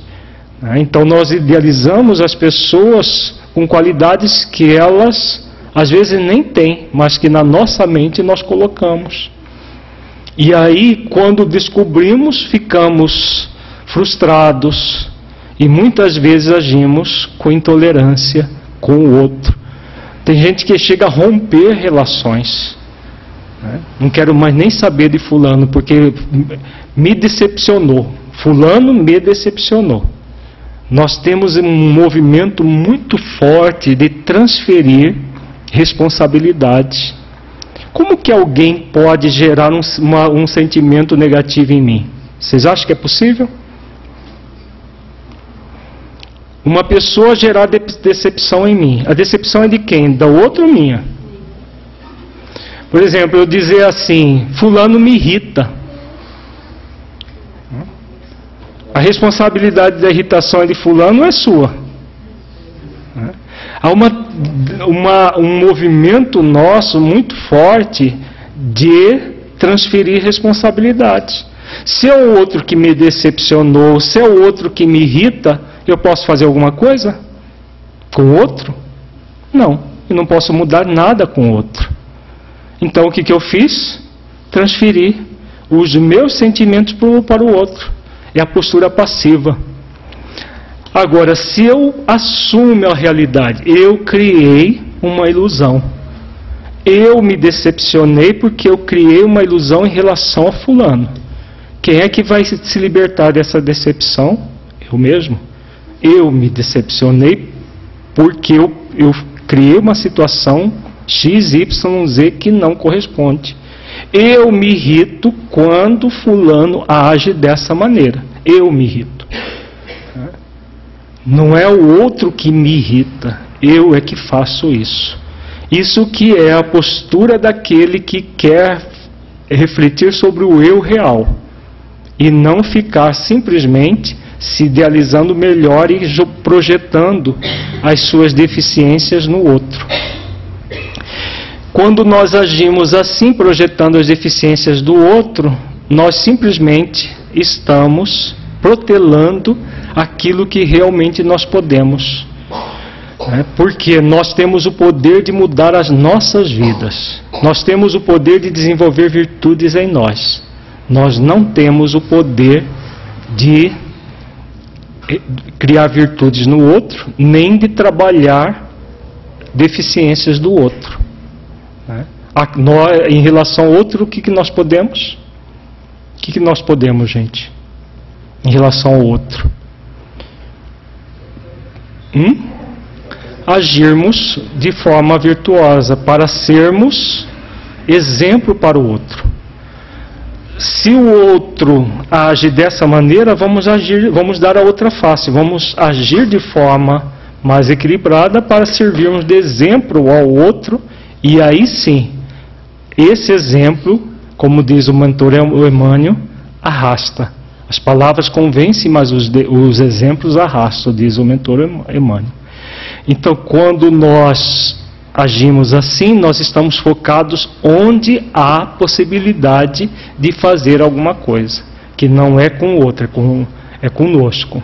Então nós idealizamos as pessoas com qualidades que elas às vezes nem têm, mas que na nossa mente nós colocamos. E aí, quando descobrimos, ficamos frustrados e muitas vezes agimos com intolerância com o outro. Tem gente que chega a romper relações. Não quero mais nem saber de fulano, porque me decepcionou. Fulano me decepcionou. Nós temos um movimento muito forte de transferir responsabilidade. Como que alguém pode gerar um sentimento negativo em mim? Vocês acham que é possível? Uma pessoa gerar decepção em mim. A decepção é de quem? Da outra ou minha? Por exemplo, eu dizer assim, fulano me irrita. A responsabilidade da irritação é de fulano, é sua. Há um movimento nosso muito forte de transferir responsabilidade. Se é o outro que me decepcionou, se é o outro que me irrita, eu posso fazer alguma coisa com o outro? Não, eu não posso mudar nada com o outro. Então o que eu fiz? Transferi os meus sentimentos para o outro. É a postura passiva. Agora, se eu assumo a realidade, eu criei uma ilusão. Eu me decepcionei porque eu criei uma ilusão em relação a fulano. Quem é que vai se libertar dessa decepção? Eu mesmo. Eu me decepcionei porque eu criei uma situação XYZ que não corresponde. Eu me irrito quando fulano age dessa maneira. Eu me irrito. Não é o outro que me irrita. Eu é que faço isso. Isso que é a postura daquele que quer refletir sobre o eu real. E não ficar simplesmente se idealizando melhor e projetando as suas deficiências no outro. Quando nós agimos assim, projetando as deficiências do outro, nós simplesmente estamos protelando aquilo que realmente nós podemos. Porque nós temos o poder de mudar as nossas vidas. Nós temos o poder de desenvolver virtudes em nós. Nós não temos o poder de criar virtudes no outro, nem de trabalhar deficiências do outro. Em relação ao outro, o que nós podemos? O que nós podemos, gente? Em relação ao outro? Agirmos de forma virtuosa para sermos exemplo para o outro. Se o outro age dessa maneira, vamos dar a outra face, vamos agir de forma mais equilibrada para servirmos de exemplo ao outro, e aí sim, esse exemplo, como diz o mentor Emmanuel, arrasta. As palavras convencem, mas os exemplos arrastam, diz o mentor Emmanuel. Então, quando nós agimos assim, nós estamos focados onde há possibilidade de fazer alguma coisa, que não é com o outro, é conosco.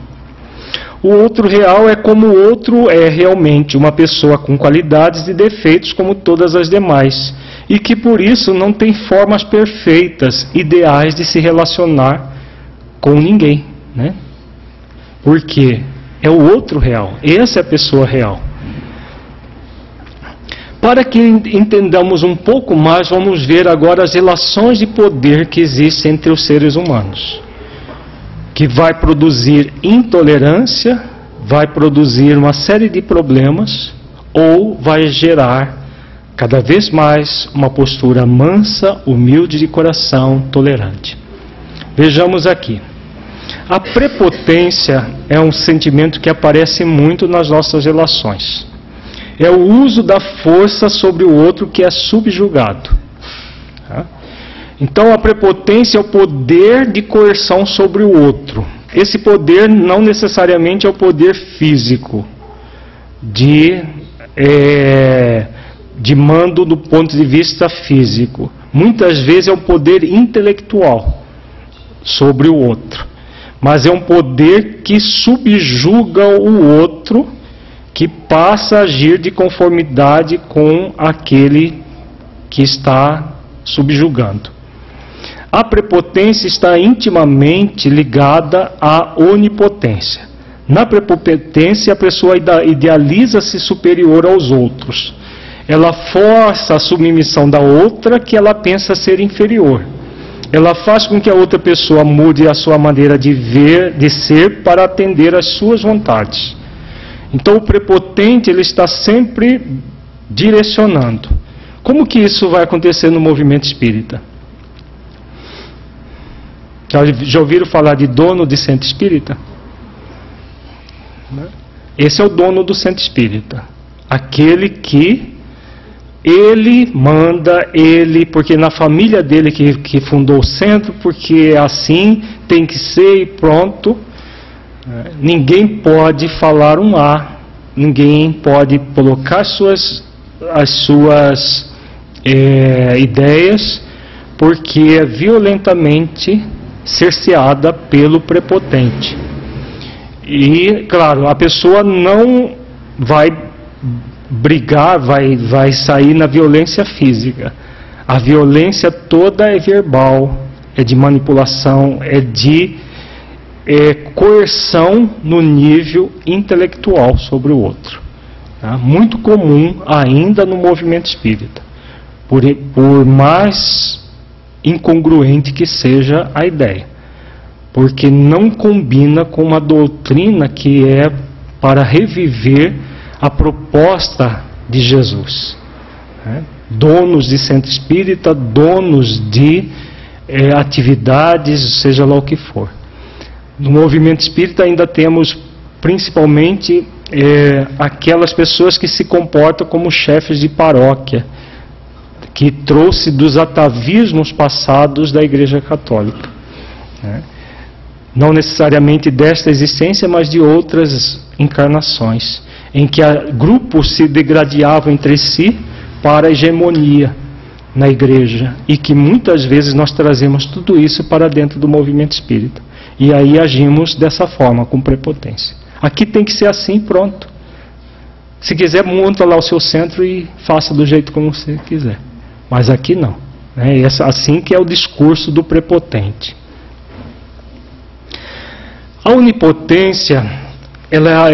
O outro real é como o outro é realmente, uma pessoa com qualidades e defeitos como todas as demais, e que por isso não tem formas perfeitas, ideais de se relacionar com ninguém, né? Porque é o outro real, essa é a pessoa real. Para que entendamos um pouco mais, vamos ver agora as relações de poder que existem entre os seres humanos, que vai produzir intolerância, vai produzir uma série de problemas ou vai gerar cada vez mais uma postura mansa, humilde de coração, tolerante. Vejamos aqui. A prepotência é um sentimento que aparece muito nas nossas relações. É o uso da força sobre o outro que é subjugado. Então a prepotência é o poder de coerção sobre o outro. Esse poder não necessariamente é o poder físico, de mando do ponto de vista físico. Muitas vezes é o poder intelectual sobre o outro. Mas é um poder que subjuga o outro, que passa a agir de conformidade com aquele que está subjugando. A prepotência está intimamente ligada à onipotência. Na prepotência, a pessoa idealiza-se superior aos outros. Ela força a submissão da outra que ela pensa ser inferior. Ela faz com que a outra pessoa mude a sua maneira de ver, de ser, para atender às suas vontades. Então o prepotente, ele está sempre direcionando. Como que isso vai acontecer no movimento espírita? Já ouviram falar de dono de centro espírita? Esse é o dono do centro espírita. Aquele que ele manda, porque na família dele que fundou o centro, porque é assim, tem que ser e pronto. Ninguém pode falar um A, ninguém pode colocar as suas ideias, porque é violentamente cerceada pelo prepotente. E, claro, a pessoa não vai brigar, vai sair na violência física. A violência toda é verbal, é de manipulação, é de coerção no nível intelectual sobre o outro. Tá? Muito comum ainda no movimento espírita. Por mais incongruente que seja a ideia, porque não combina com uma doutrina que é para reviver a proposta de Jesus. Donos de centro espírita, donos de atividades, seja lá o que for. No movimento espírita ainda temos principalmente aquelas pessoas que se comportam como chefes de paróquia, que trouxe dos atavismos passados da Igreja Católica. Não necessariamente desta existência, mas de outras encarnações, em que grupos se degradavam entre si para a hegemonia na Igreja, e que muitas vezes nós trazemos tudo isso para dentro do movimento espírita. E aí agimos dessa forma, com prepotência. Aqui tem que ser assim, pronto. Se quiser, monta lá o seu centro e faça do jeito como você quiser. Mas aqui não. Assim que é o discurso do prepotente. A onipotência, ela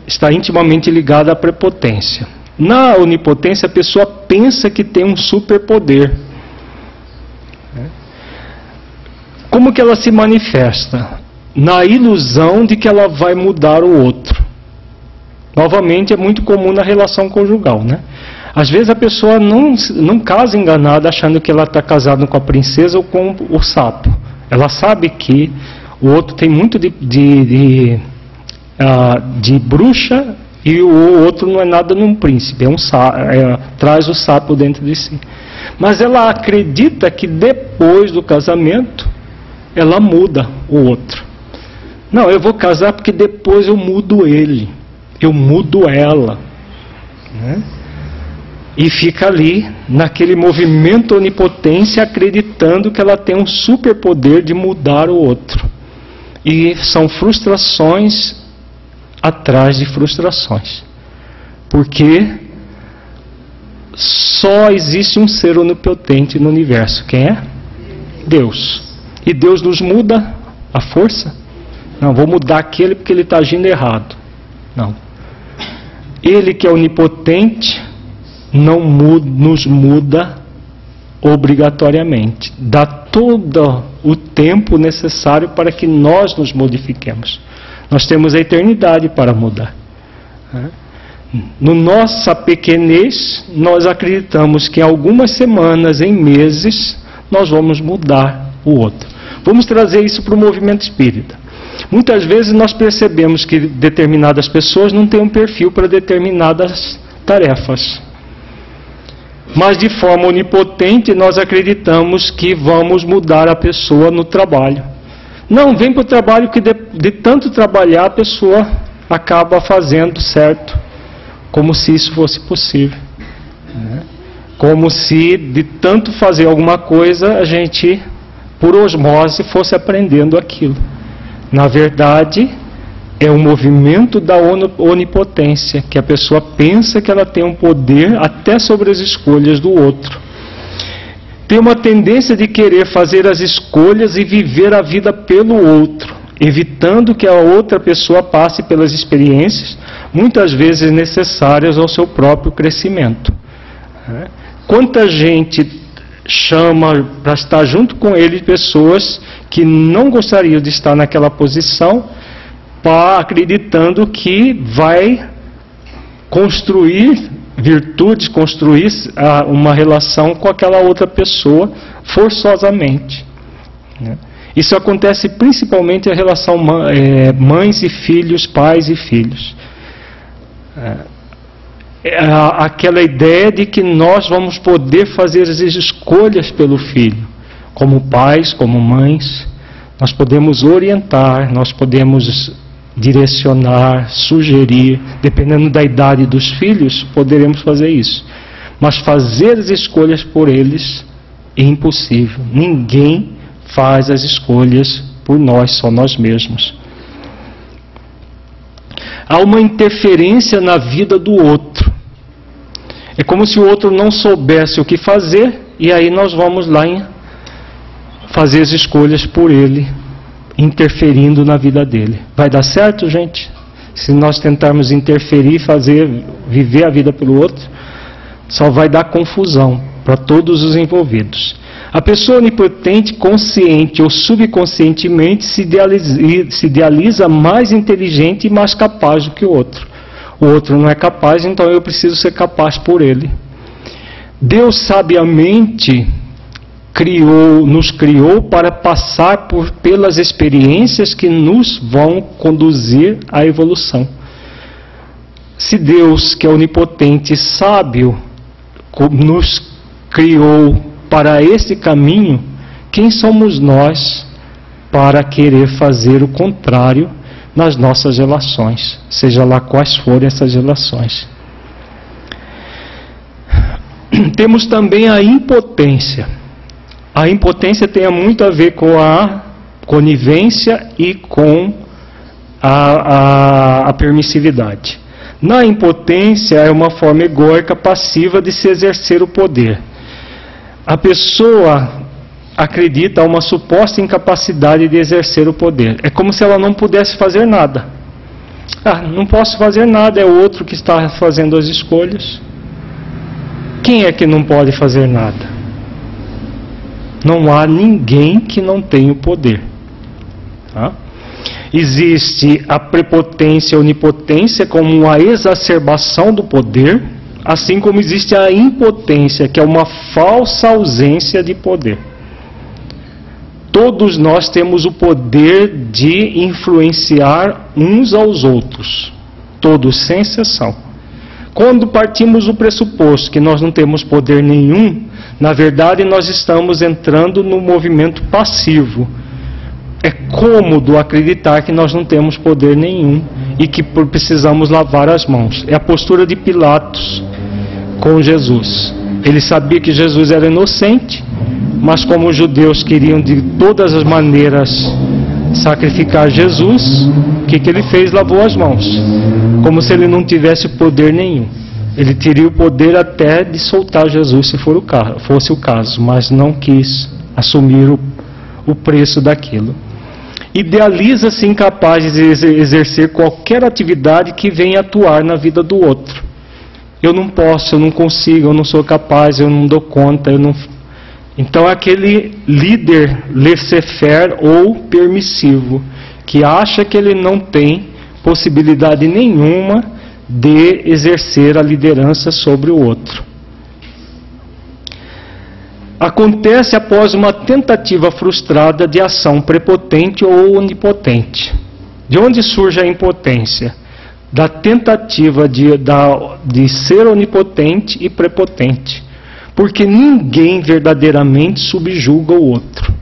está intimamente ligada à prepotência. Na onipotência, a pessoa pensa que tem um superpoder. Como que ela se manifesta? Na ilusão de que ela vai mudar o outro. Novamente, é muito comum na relação conjugal, né? Às vezes a pessoa não casa enganada achando que ela está casada com a princesa ou com o sapo. Ela sabe que o outro tem muito de bruxa e o outro não é nada num príncipe, traz o sapo dentro de si. Mas ela acredita que depois do casamento ela muda o outro. Não, eu vou casar porque depois eu mudo ele, eu mudo ela, né? E fica ali, naquele movimento onipotência, acreditando que ela tem um superpoder de mudar o outro. E são frustrações atrás de frustrações. Porque só existe um ser onipotente no universo. Quem é? Deus. E Deus nos muda a força? Não, vou mudar aquele porque ele está agindo errado. Não. Ele que é onipotente não nos muda obrigatoriamente. Dá todo o tempo necessário para que nós nos modifiquemos. Nós temos a eternidade para mudar. No nossa pequenez, nós acreditamos que em algumas semanas, em meses, nós vamos mudar o outro. Vamos trazer isso para o movimento espírita. Muitas vezes nós percebemos que determinadas pessoas não têm um perfil para determinadas tarefas. Mas de forma onipotente nós acreditamos que vamos mudar a pessoa no trabalho. Não, vem para o trabalho que de tanto trabalhar a pessoa acaba fazendo certo. Como se isso fosse possível. Como se de tanto fazer alguma coisa a gente, por osmose, fosse aprendendo aquilo. Na verdade, é um movimento da onipotência, que a pessoa pensa que ela tem um poder até sobre as escolhas do outro. Tem uma tendência de querer fazer as escolhas e viver a vida pelo outro, evitando que a outra pessoa passe pelas experiências, muitas vezes necessárias ao seu próprio crescimento. Quanta gente chama para estar junto com ele pessoas que não gostariam de estar naquela posição, acreditando que vai construir virtudes, construir uma relação com aquela outra pessoa forçosamente. Isso acontece principalmente em relação mães e filhos, pais e filhos. Aquela ideia de que nós vamos poder fazer as escolhas pelo filho. Como pais, como mães, nós podemos orientar, nós podemos direcionar, sugerir, dependendo da idade dos filhos, poderemos fazer isso. Mas fazer as escolhas por eles é impossível. Ninguém faz as escolhas por nós, só nós mesmos. Há uma interferência na vida do outro. É como se o outro não soubesse o que fazer, e aí nós vamos lá fazer as escolhas por ele, interferindo na vida dele. Vai dar certo, gente? Se nós tentarmos interferir, viver a vida pelo outro, só vai dar confusão para todos os envolvidos. A pessoa onipotente, consciente ou subconscientemente, se idealiza mais inteligente e mais capaz do que o outro. O outro não é capaz, então eu preciso ser capaz por ele. Deus sabiamente nos criou para passar pelas experiências que nos vão conduzir à evolução. Se Deus, que é onipotente e sábio, nos criou para esse caminho, quem somos nós para querer fazer o contrário nas nossas relações, seja lá quais forem essas relações? Temos também a impotência. A impotência tem muito a ver com a conivência e com a permissividade. Na impotência é uma forma egóica passiva de se exercer o poder. A pessoa acredita uma suposta incapacidade de exercer o poder. É como se ela não pudesse fazer nada. Não posso fazer nada, é o outro que está fazendo as escolhas. Quem é que não pode fazer nada? Não há ninguém que não tenha o poder. Existe a prepotência e a onipotência como uma exacerbação do poder, assim como existe a impotência, que é uma falsa ausência de poder. Todos nós temos o poder de influenciar uns aos outros, todos sem exceção. Quando partimos do pressuposto que nós não temos poder nenhum, na verdade nós estamos entrando no movimento passivo. É cômodo acreditar que nós não temos poder nenhum e que precisamos lavar as mãos. É a postura de Pilatos com Jesus. Ele sabia que Jesus era inocente, mas como os judeus queriam de todas as maneiras sacrificar Jesus, o que ele fez? Lavou as mãos, como se ele não tivesse poder nenhum. Ele teria o poder até de soltar Jesus se fosse o caso, mas não quis assumir o preço daquilo. Idealiza-se incapaz de exercer qualquer atividade que venha atuar na vida do outro. Eu não posso, eu não consigo, eu não sou capaz, eu não dou conta, eu não... Então é aquele líder laissez-faire ou permissivo, que acha que ele não tem possibilidade nenhuma de exercer a liderança sobre o outro. Acontece após uma tentativa frustrada de ação prepotente ou onipotente. De onde surge a impotência? Da tentativa de ser onipotente e prepotente. Porque ninguém verdadeiramente subjuga o outro.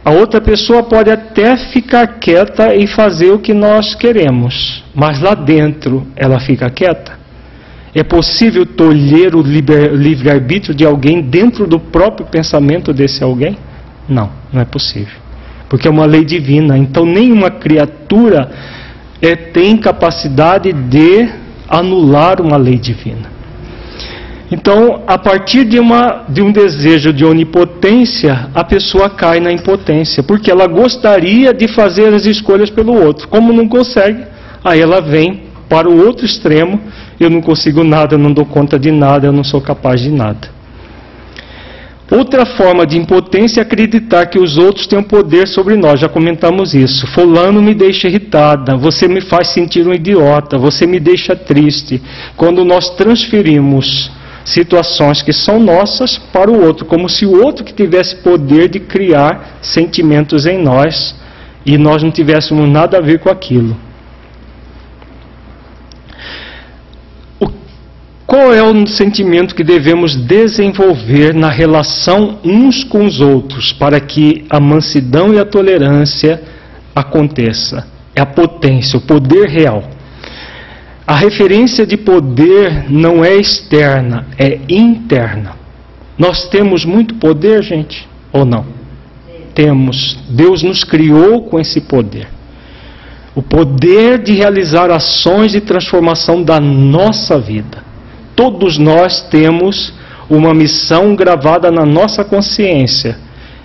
A outra pessoa pode até ficar quieta e fazer o que nós queremos, mas lá dentro ela fica quieta. É possível tolher o livre-arbítrio de alguém dentro do próprio pensamento desse alguém? Não, não é possível. Porque é uma lei divina. Então nenhuma criatura tem capacidade de anular uma lei divina. Então, a partir de um desejo de onipotência, a pessoa cai na impotência. Porque ela gostaria de fazer as escolhas pelo outro. Como não consegue, aí ela vem para o outro extremo. Eu não consigo nada, eu não dou conta de nada, eu não sou capaz de nada. Outra forma de impotência é acreditar que os outros têm um poder sobre nós. Já comentamos isso. Fulano me deixa irritada, você me faz sentir um idiota, você me deixa triste. Quando nós transferimos situações que são nossas para o outro, como se o outro que tivesse poder de criar sentimentos em nós e nós não tivéssemos nada a ver com aquilo. Qual é o sentimento que devemos desenvolver na relação uns com os outros para que a mansidão e a tolerância aconteça? É a potência, o poder real. A referência de poder não é externa, é interna. Nós temos muito poder, gente, ou não? Temos. Deus nos criou com esse poder. O poder de realizar ações de transformação da nossa vida. Todos nós temos uma missão gravada na nossa consciência.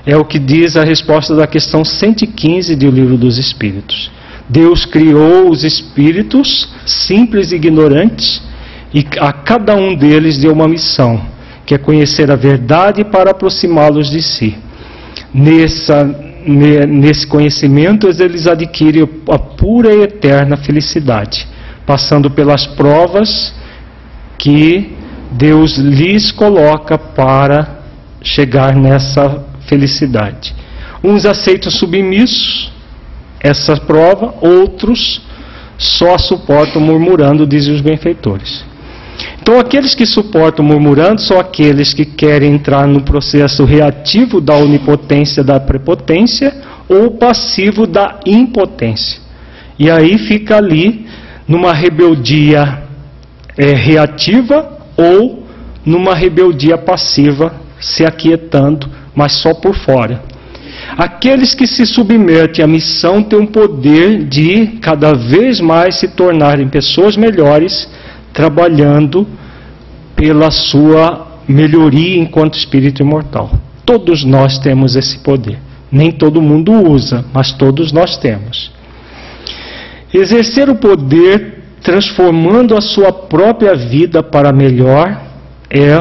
É o que diz a resposta da questão 115 do Livro dos Espíritos. Deus criou os espíritos simples e ignorantes e a cada um deles deu uma missão, que é conhecer a verdade para aproximá-los de si. Nesse conhecimento eles adquirem a pura e eterna felicidade, passando pelas provas que Deus lhes coloca para chegar nessa felicidade. Uns aceitam submissos essa prova, outros só a suportam murmurando, dizem os benfeitores. Então aqueles que suportam murmurando são aqueles que querem entrar no processo reativo da onipotência, da prepotência, ou passivo da impotência. E aí fica ali numa rebeldia reativa ou numa rebeldia passiva, se aquietando, mas só por fora. Aqueles que se submetem à missão têm um poder de cada vez mais se tornarem pessoas melhores, trabalhando pela sua melhoria enquanto espírito imortal. Todos nós temos esse poder. Nem todo mundo usa, mas todos nós temos. Exercer o poder transformando a sua própria vida para melhor é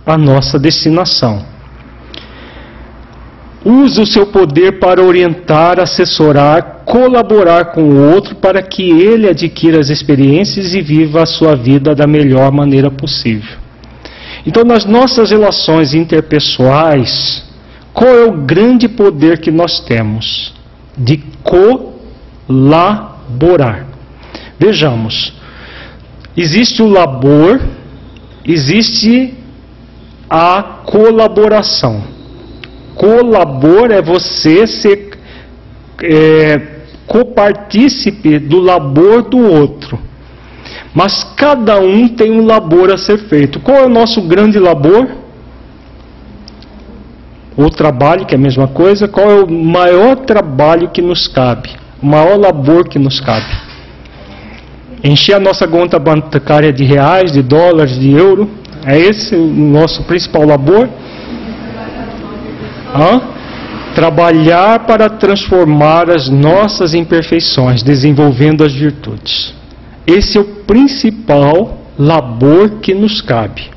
a nossa destinação. Use o seu poder para orientar, assessorar, colaborar com o outro para que ele adquira as experiências e viva a sua vida da melhor maneira possível. Então, nas nossas relações interpessoais, qual é o grande poder que nós temos? De colaborar. Vejamos, existe o labor, existe a colaboração. Colabor é você ser copartícipe do labor do outro. Mas cada um tem um labor a ser feito. Qual é o nosso grande labor? O trabalho, que é a mesma coisa. Qual é o maior trabalho que nos cabe? O maior labor que nos cabe? Encher a nossa conta bancária de reais, de dólares, de euro. É esse o nosso principal labor? Trabalhar para transformar as nossas imperfeições, desenvolvendo as virtudes. Esse é o principal labor que nos cabe.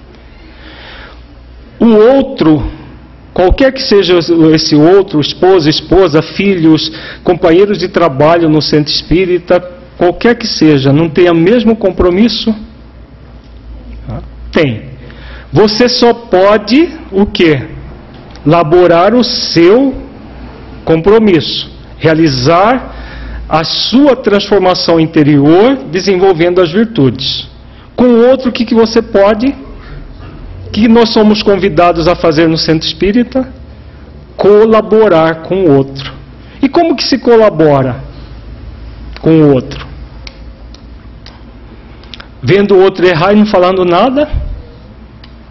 O outro Qualquer que seja esse outro, esposo, esposa, filhos, companheiros de trabalho no centro espírita, qualquer que seja, não tem o mesmo compromisso? Tem. Você só pode, o quê? Laborar o seu compromisso, realizar a sua transformação interior, desenvolvendo as virtudes. Com o outro, o que você pode? Que nós somos convidados a fazer no centro espírita? Colaborar com o outro. E como que se colabora com o outro? Vendo o outro errar e não falando nada?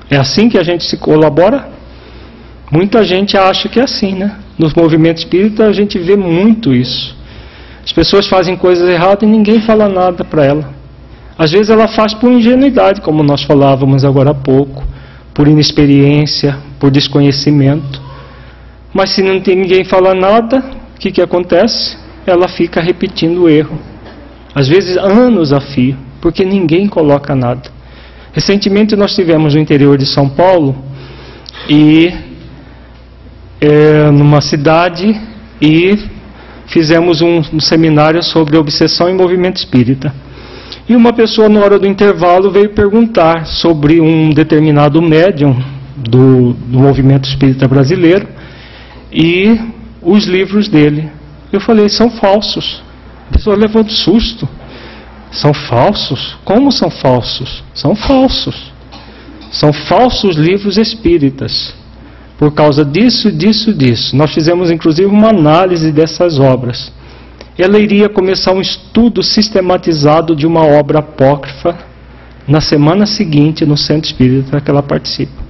É assim que a gente se colabora? Muita gente acha que é assim, né? Nos movimentos espíritas a gente vê muito isso. As pessoas fazem coisas erradas e ninguém fala nada para ela. Às vezes ela faz por ingenuidade, como nós falávamos agora há pouco, por inexperiência, por desconhecimento. Mas se não tem ninguém falar nada, o que acontece? Ela fica repetindo o erro. Às vezes anos a fio, porque ninguém coloca nada. Recentemente nós tivemos no interior de São Paulo, numa cidade, e fizemos um seminário sobre obsessão e movimento espírita. E uma pessoa, na hora do intervalo, veio perguntar sobre um determinado médium do movimento espírita brasileiro e os livros dele. Eu falei, são falsos. A pessoa levou um susto. São falsos? Como são falsos? São falsos. São falsos livros espíritas. Por causa disso, disso, disso. Nós fizemos, inclusive, uma análise dessas obras. Ela iria começar um estudo sistematizado de uma obra apócrifa na semana seguinte no centro espírita que ela participa.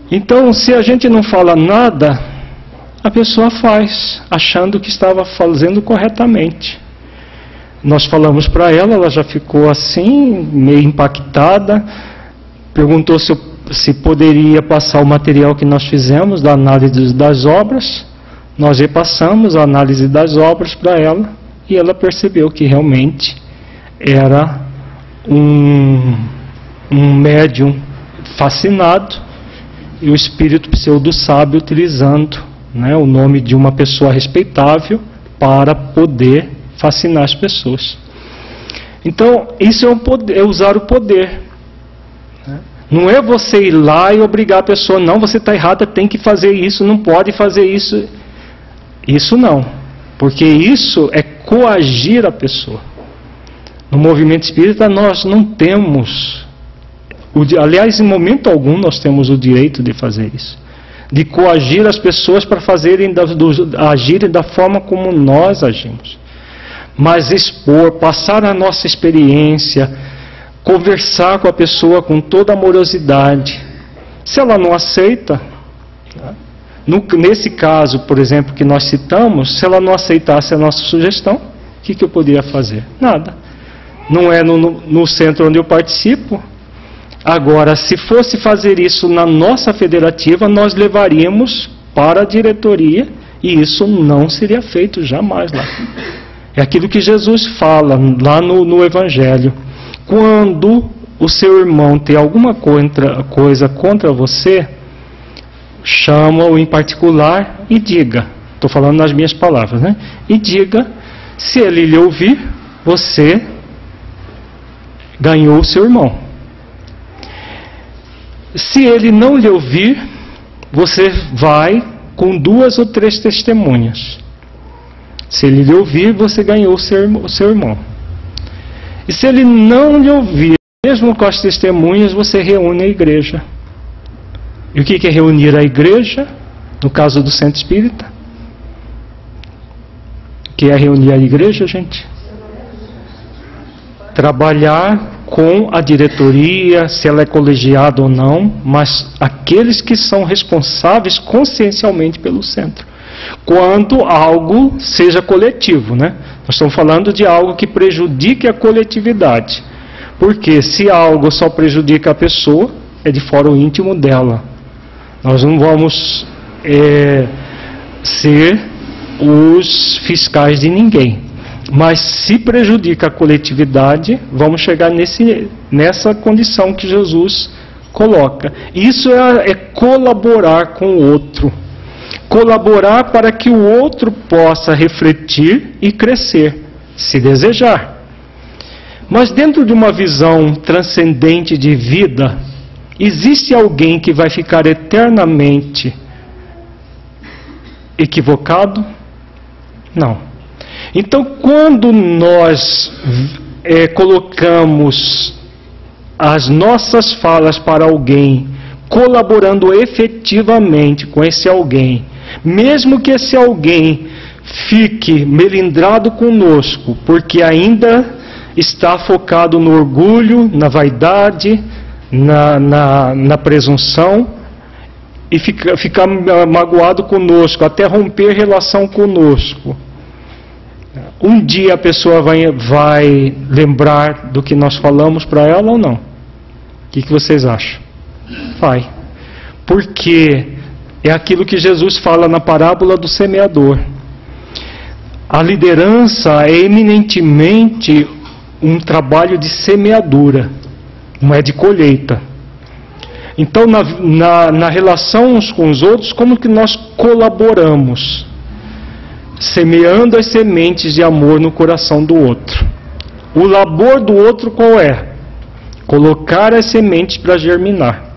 Então, se a gente não fala nada, a pessoa faz, achando que estava fazendo corretamente. Nós falamos para ela, ela já ficou assim, meio impactada, perguntou se poderia passar o material que nós fizemos da análise das obras. Nós repassamos a análise das obras para ela e ela percebeu que realmente era um médium fascinado e o espírito pseudo-sábio utilizando, né, o nome de uma pessoa respeitável para poder fascinar as pessoas. Então, isso é usar o poder. Não é você ir lá e obrigar a pessoa, não, você está errada, tem que fazer isso, não pode fazer isso. Isso não, porque isso é coagir a pessoa. No movimento espírita nós não temos, aliás, em momento algum nós temos o direito de fazer isso, de coagir as pessoas para agirem da forma como nós agimos. Mas expor, passar a nossa experiência, conversar com a pessoa com toda amorosidade. Se ela não aceita, nesse caso, por exemplo, que nós citamos, se ela não aceitasse a nossa sugestão, o que eu poderia fazer? Nada. Não é no centro onde eu participo. Agora, se fosse fazer isso na nossa federativa, nós levaríamos para a diretoria e isso não seria feito jamais lá. É aquilo que Jesus fala lá no Evangelho. Quando o seu irmão tem alguma coisa contra você, chama-o em particular e diga, estou falando nas minhas palavras, né? E diga, se ele lhe ouvir, você ganhou o seu irmão. Se ele não lhe ouvir, você vai com 2 ou 3 testemunhas. Se ele lhe ouvir, você ganhou o seu irmão. E se ele não lhe ouvir, mesmo com as testemunhas, você reúne a igreja. E o que é reunir a igreja? No caso do centro espírita? O que é reunir a igreja, gente? Trabalhar com a diretoria, se ela é colegiada ou não, mas aqueles que são responsáveis consciencialmente pelo centro. Quando algo seja coletivo, né? Nós estamos falando de algo que prejudique a coletividade. Porque se algo só prejudica a pessoa, é de fórum íntimo dela. Nós não vamos ser os fiscais de ninguém. Mas se prejudica a coletividade, vamos chegar nessa condição que Jesus coloca. Isso é colaborar com o outro. Colaborar para que o outro possa refletir e crescer, se desejar. Mas dentro de uma visão transcendente de vida, existe alguém que vai ficar eternamente equivocado? Não. Então, quando nós colocamos as nossas falas para alguém, colaborando efetivamente com esse alguém, mesmo que esse alguém fique melindrado conosco, porque ainda está focado no orgulho, na vaidade, na presunção, e ficar magoado conosco, até romper relação conosco. Um dia a pessoa vai lembrar do que nós falamos para ela ou não? O que vocês acham? Vai. Porque é aquilo que Jesus fala na parábola do semeador. A liderança é eminentemente um trabalho de semeadura, não é de colheita. Então, na relação uns com os outros, como que nós colaboramos? Semeando as sementes de amor no coração do outro. O labor do outro qual é? Colocar as sementes para germinar.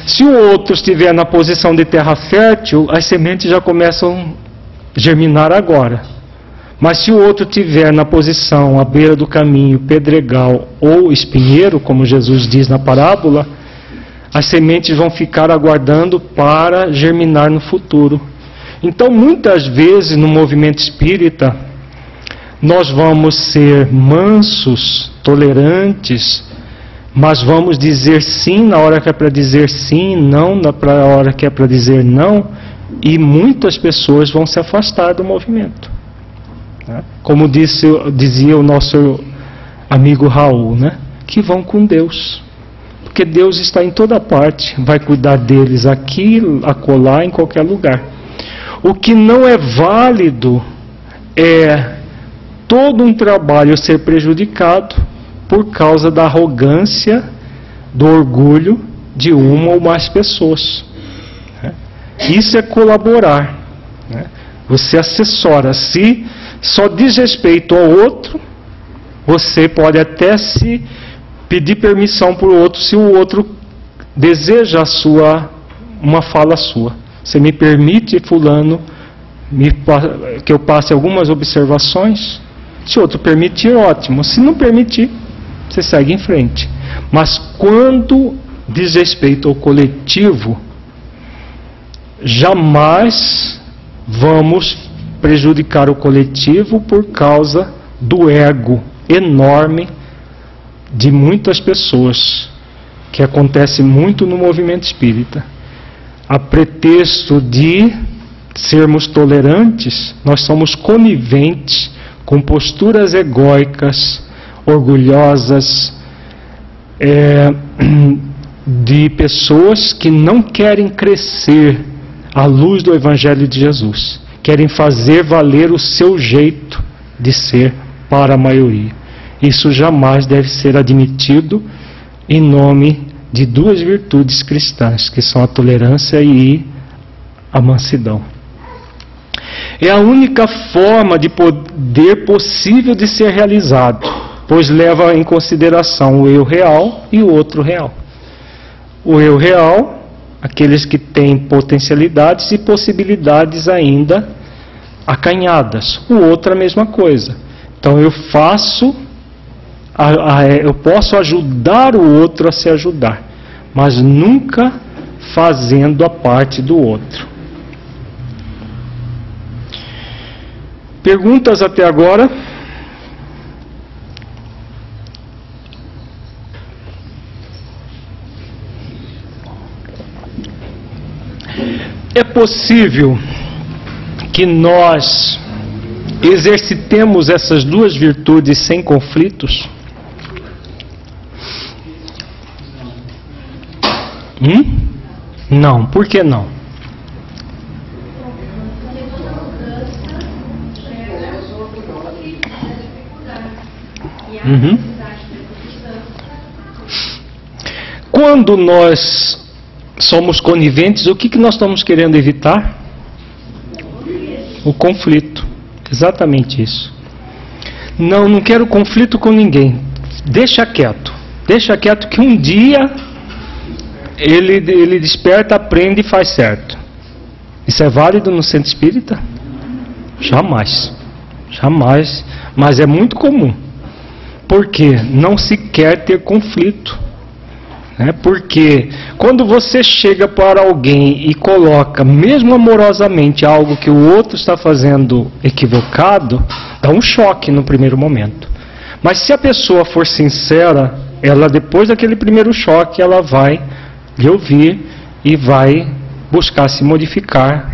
Se o outro estiver na posição de terra fértil, as sementes já começam a germinar agora. Mas se o outro estiver na posição à beira do caminho, pedregal ou espinheiro, como Jesus diz na parábola, as sementes vão ficar aguardando para germinar no futuro. Então, muitas vezes, no movimento espírita, nós vamos ser mansos, tolerantes, mas vamos dizer sim na hora que é para dizer sim, não na hora que é para dizer não, e muitas pessoas vão se afastar do movimento. Como dizia o nosso amigo Raul, né? Que vão com Deus. Porque Deus está em toda parte, vai cuidar deles aqui, acolá, em qualquer lugar. O que não é válido é todo um trabalho ser prejudicado por causa da arrogância, do orgulho de uma ou mais pessoas. Isso é colaborar. Você assessora. Se só diz respeito ao outro, você pode até se pedir permissão para o outro se o outro deseja uma fala sua. Você me permite, fulano, que eu passe algumas observações? Se o outro permitir, ótimo. Se não permitir, você segue em frente. Mas quando diz respeito ao coletivo, jamais vamos prejudicar o coletivo por causa do ego enorme de muitas pessoas, que acontece muito no movimento espírita. A pretexto de sermos tolerantes, nós somos coniventes com posturas egóicas, orgulhosas, de pessoas que não querem crescer à luz do Evangelho de Jesus, querem fazer valer o seu jeito de ser para a maioria. Isso jamais deve ser admitido em nome de duas virtudes cristãs, que são a tolerância e a mansidão. É a única forma de poder possível de ser realizado, pois leva em consideração o eu real e o outro real. O eu real, aqueles que têm potencialidades e possibilidades ainda acanhadas. O outro é a mesma coisa. Então eu posso ajudar o outro a se ajudar, mas nunca fazendo a parte do outro. Perguntas até agora? É possível que nós exercitemos essas duas virtudes sem conflitos? Não. Por que não? quando nós somos coniventes, o que nós estamos querendo evitar? O conflito. Exatamente isso. Não quero conflito com ninguém. Deixa quieto. Deixa quieto que um dia ele desperta, aprende e faz certo. Isso é válido no centro espírita? Jamais. Jamais. Mas é muito comum. Porque não se quer ter conflito. Porque quando você chega para alguém e coloca, mesmo amorosamente, algo que o outro está fazendo equivocado, dá um choque no primeiro momento. Mas se a pessoa for sincera, ela, depois daquele primeiro choque, ela vai lhe ouvir e vai buscar se modificar.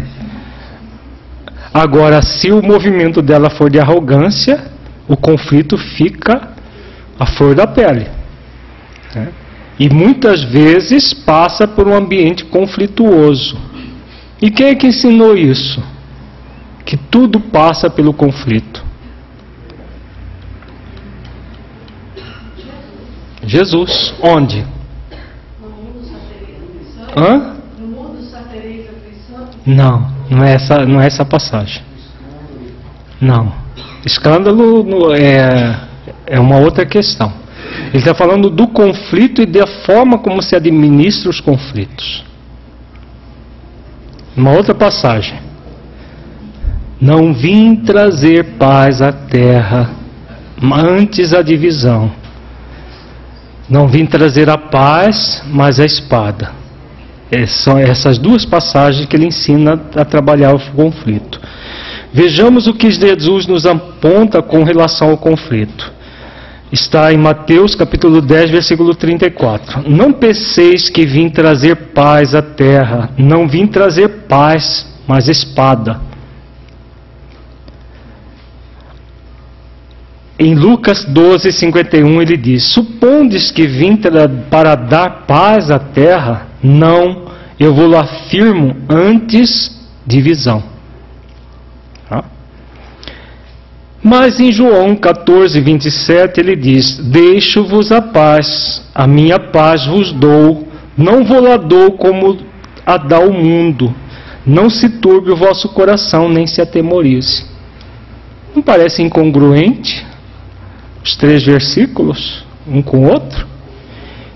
Agora, se o movimento dela for de arrogância, o conflito fica à flor da pele. E muitas vezes passa por um ambiente conflituoso. E quem é que ensinou isso? Que tudo passa pelo conflito. Jesus. Onde? Hã? Não é essa passagem. Não. Escândalo é uma outra questão. Ele está falando do conflito e da forma como se administra os conflitos. Uma outra passagem. Não vim trazer paz à terra, antes a divisão. Não vim trazer a paz, mas a espada. São essas duas passagens que ele ensina a trabalhar o conflito. Vejamos o que Jesus nos aponta com relação ao conflito. Está em Mateus capítulo 10, versículo 34. Não penseis que vim trazer paz à terra. Não vim trazer paz, mas espada. Em Lucas 12, 51 ele diz: supondes que vim para dar paz à terra? Não, eu vou lá afirmo, antes divisão. Mas em João 14, 27 ele diz: deixo-vos a paz, a minha paz vos dou, não vou lá dou como a dá o mundo, não se turbe o vosso coração, nem se atemorize. Não parece incongruente os 3 versículos, um com o outro?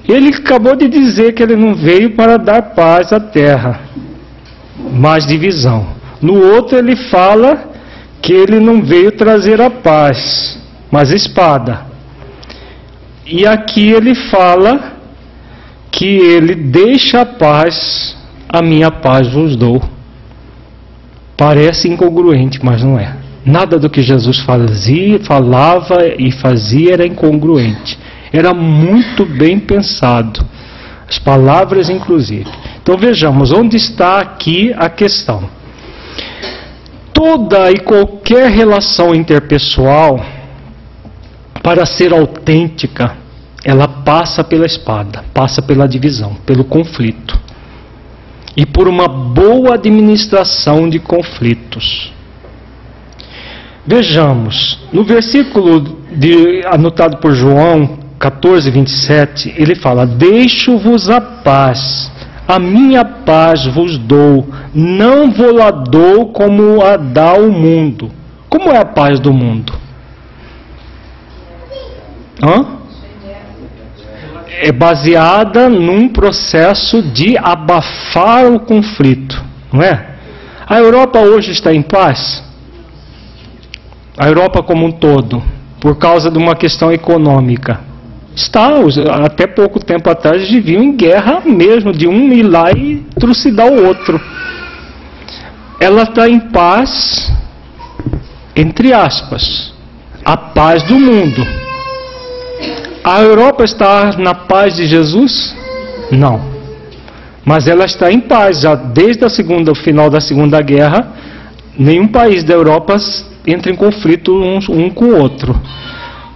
Ele acabou de dizer que ele não veio para dar paz à terra, mas divisão. No outro ele fala que ele não veio trazer a paz, mas espada. E aqui ele fala que ele deixa a paz, a minha paz vos dou. Parece incongruente, mas não é. Nada do que Jesus falava e fazia era incongruente. Era muito bem pensado. As palavras, inclusive. Então vejamos, onde está aqui a questão. Toda e qualquer relação interpessoal, para ser autêntica, ela passa pela espada, passa pela divisão, pelo conflito. E por uma boa administração de conflitos. Vejamos, no versículo anotado por João 14, 27, ele fala: deixo-vos a paz, a minha paz vos dou, não vou lá dou como a dá o mundo. Como é a paz do mundo? É baseada num processo de abafar o conflito, não é? A Europa hoje está em paz? A Europa como um todo, por causa de uma questão econômica. Até pouco tempo atrás viviam em guerra mesmo, de um ir lá e trucidar o outro. Ela está em paz, entre aspas, a paz do mundo. A Europa está na paz de Jesus? Não. Mas ela está em paz, já desde o final da Segunda Guerra, nenhum país da Europa entra em conflito um com o outro.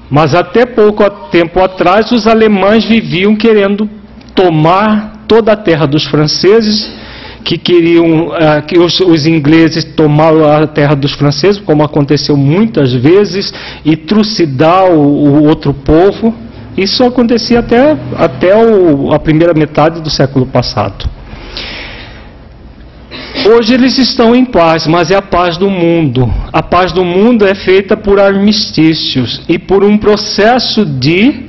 Mas até pouco tempo atrás, os alemães viviam querendo tomar toda a terra dos franceses, que queriam que os ingleses tomaram a terra dos franceses, como aconteceu muitas vezes, e trucidar o outro povo, Isso acontecia até a primeira metade do século passado. Hoje eles estão em paz, mas é a paz do mundo. A paz do mundo é feita por armistícios e por um processo de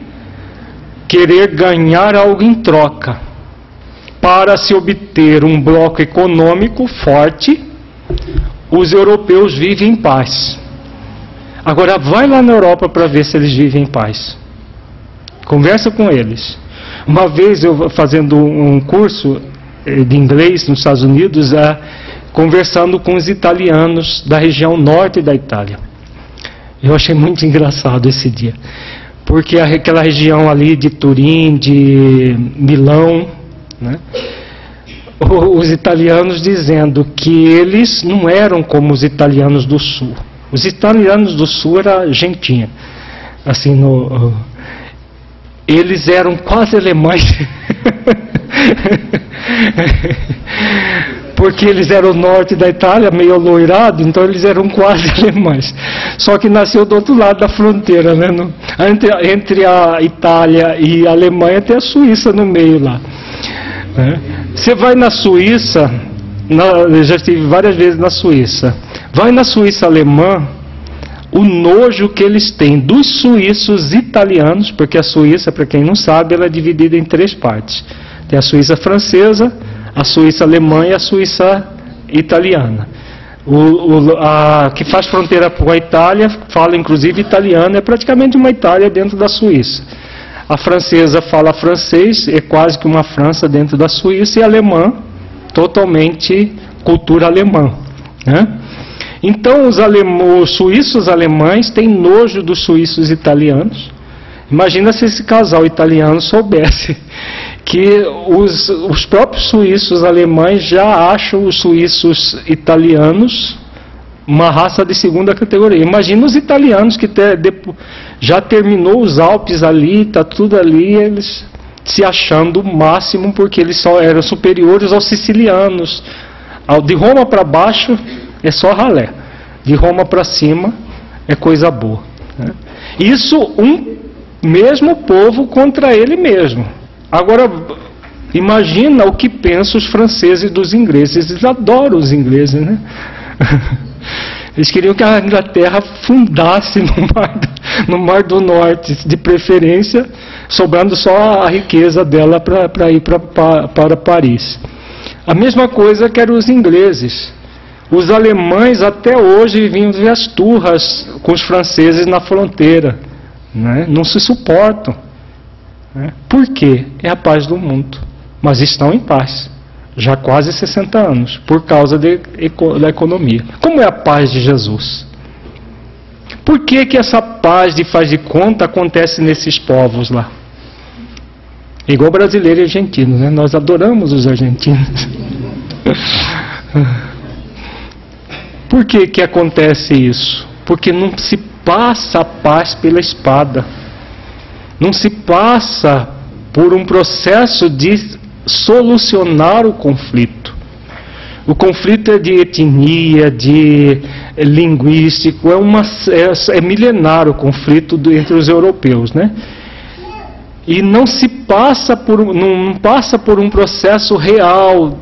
querer ganhar algo em troca. Para se obter um bloco econômico forte, os europeus vivem em paz. Agora vai lá na Europa para ver se eles vivem em paz. Conversa com eles. Uma vez eu fazendo um curso de inglês nos Estados Unidos, conversando com os italianos da região norte da Itália. Eu achei muito engraçado esse dia, porque aquela região ali de Turim, de Milão, né? Os italianos dizendo que eles não eram como os italianos do sul. Os italianos do sul era gentinha, assim, eles eram quase alemães. Porque eles eram o norte da Itália, meio aloirado, então eles eram quase alemães. Só que nasceu do outro lado da fronteira, né? Entre a Itália e a Alemanha tem a Suíça no meio lá. Você vai na Suíça, eu já estive várias vezes na Suíça, vai na Suíça alemã, o nojo que eles têm dos suíços italianos, porque a Suíça, para quem não sabe, ela é dividida em 3 partes. Tem a Suíça francesa, a Suíça alemã e a Suíça italiana. A que faz fronteira com a Itália, fala inclusive italiano, é praticamente uma Itália dentro da Suíça. A francesa fala francês, é quase que uma França dentro da Suíça, e a alemã, totalmente cultura alemã, né? Então os suíços alemães têm nojo dos suíços italianos. Imagina se esse casal italiano soubesse que os próprios suíços alemães já acham os suíços italianos uma raça de segunda categoria. Imagina os italianos que já terminou os Alpes ali, está tudo ali, eles se achando o máximo porque eles só eram superiores aos sicilianos. De Roma para baixo é só ralé, de Roma para cima é coisa boa, né? Isso mesmo povo contra ele mesmo. Agora, imagina o que pensam os franceses dos ingleses. Eles adoram os ingleses, né? Eles queriam que a Inglaterra fundasse no Mar do Norte, de preferência, sobrando só a riqueza dela para ir para Paris. A mesma coisa que eram os ingleses. Os alemães até hoje vinham ver as turras com os franceses na fronteira, né? Não se suportam, né? Por quê? É a paz do mundo. Mas estão em paz, já há quase 60 anos, por causa da economia. Como é a paz de Jesus? Por que essa paz de faz de conta acontece nesses povos lá? Igual brasileiro e argentino, né? Nós adoramos os argentinos. Por que acontece isso? Porque não se passa a paz pela espada. Não se passa por um processo de solucionar o conflito. O conflito é de etnia, de linguístico, é milenar o conflito entre os europeus, né? E não passa por um processo real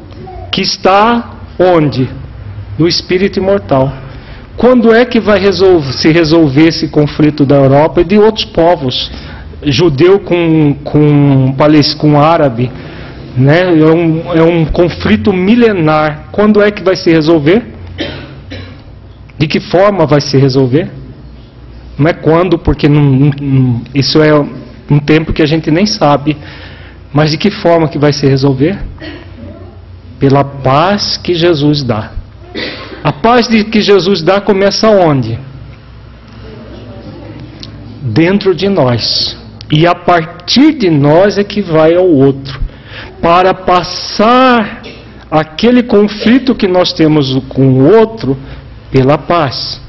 que está onde? No espírito imortal. Quando é que vai se resolver esse conflito da Europa e de outros povos? Judeu com árabe, né? É um conflito milenar. Quando é que vai se resolver? De que forma vai se resolver? Não é quando, porque isso é um tempo que a gente nem sabe. Mas de que forma que vai se resolver? Pela paz que Jesus dá. A paz que Jesus dá começa onde? Dentro de nós. E a partir de nós é que vai ao outro. Para passar aquele conflito que nós temos com o outro pela paz.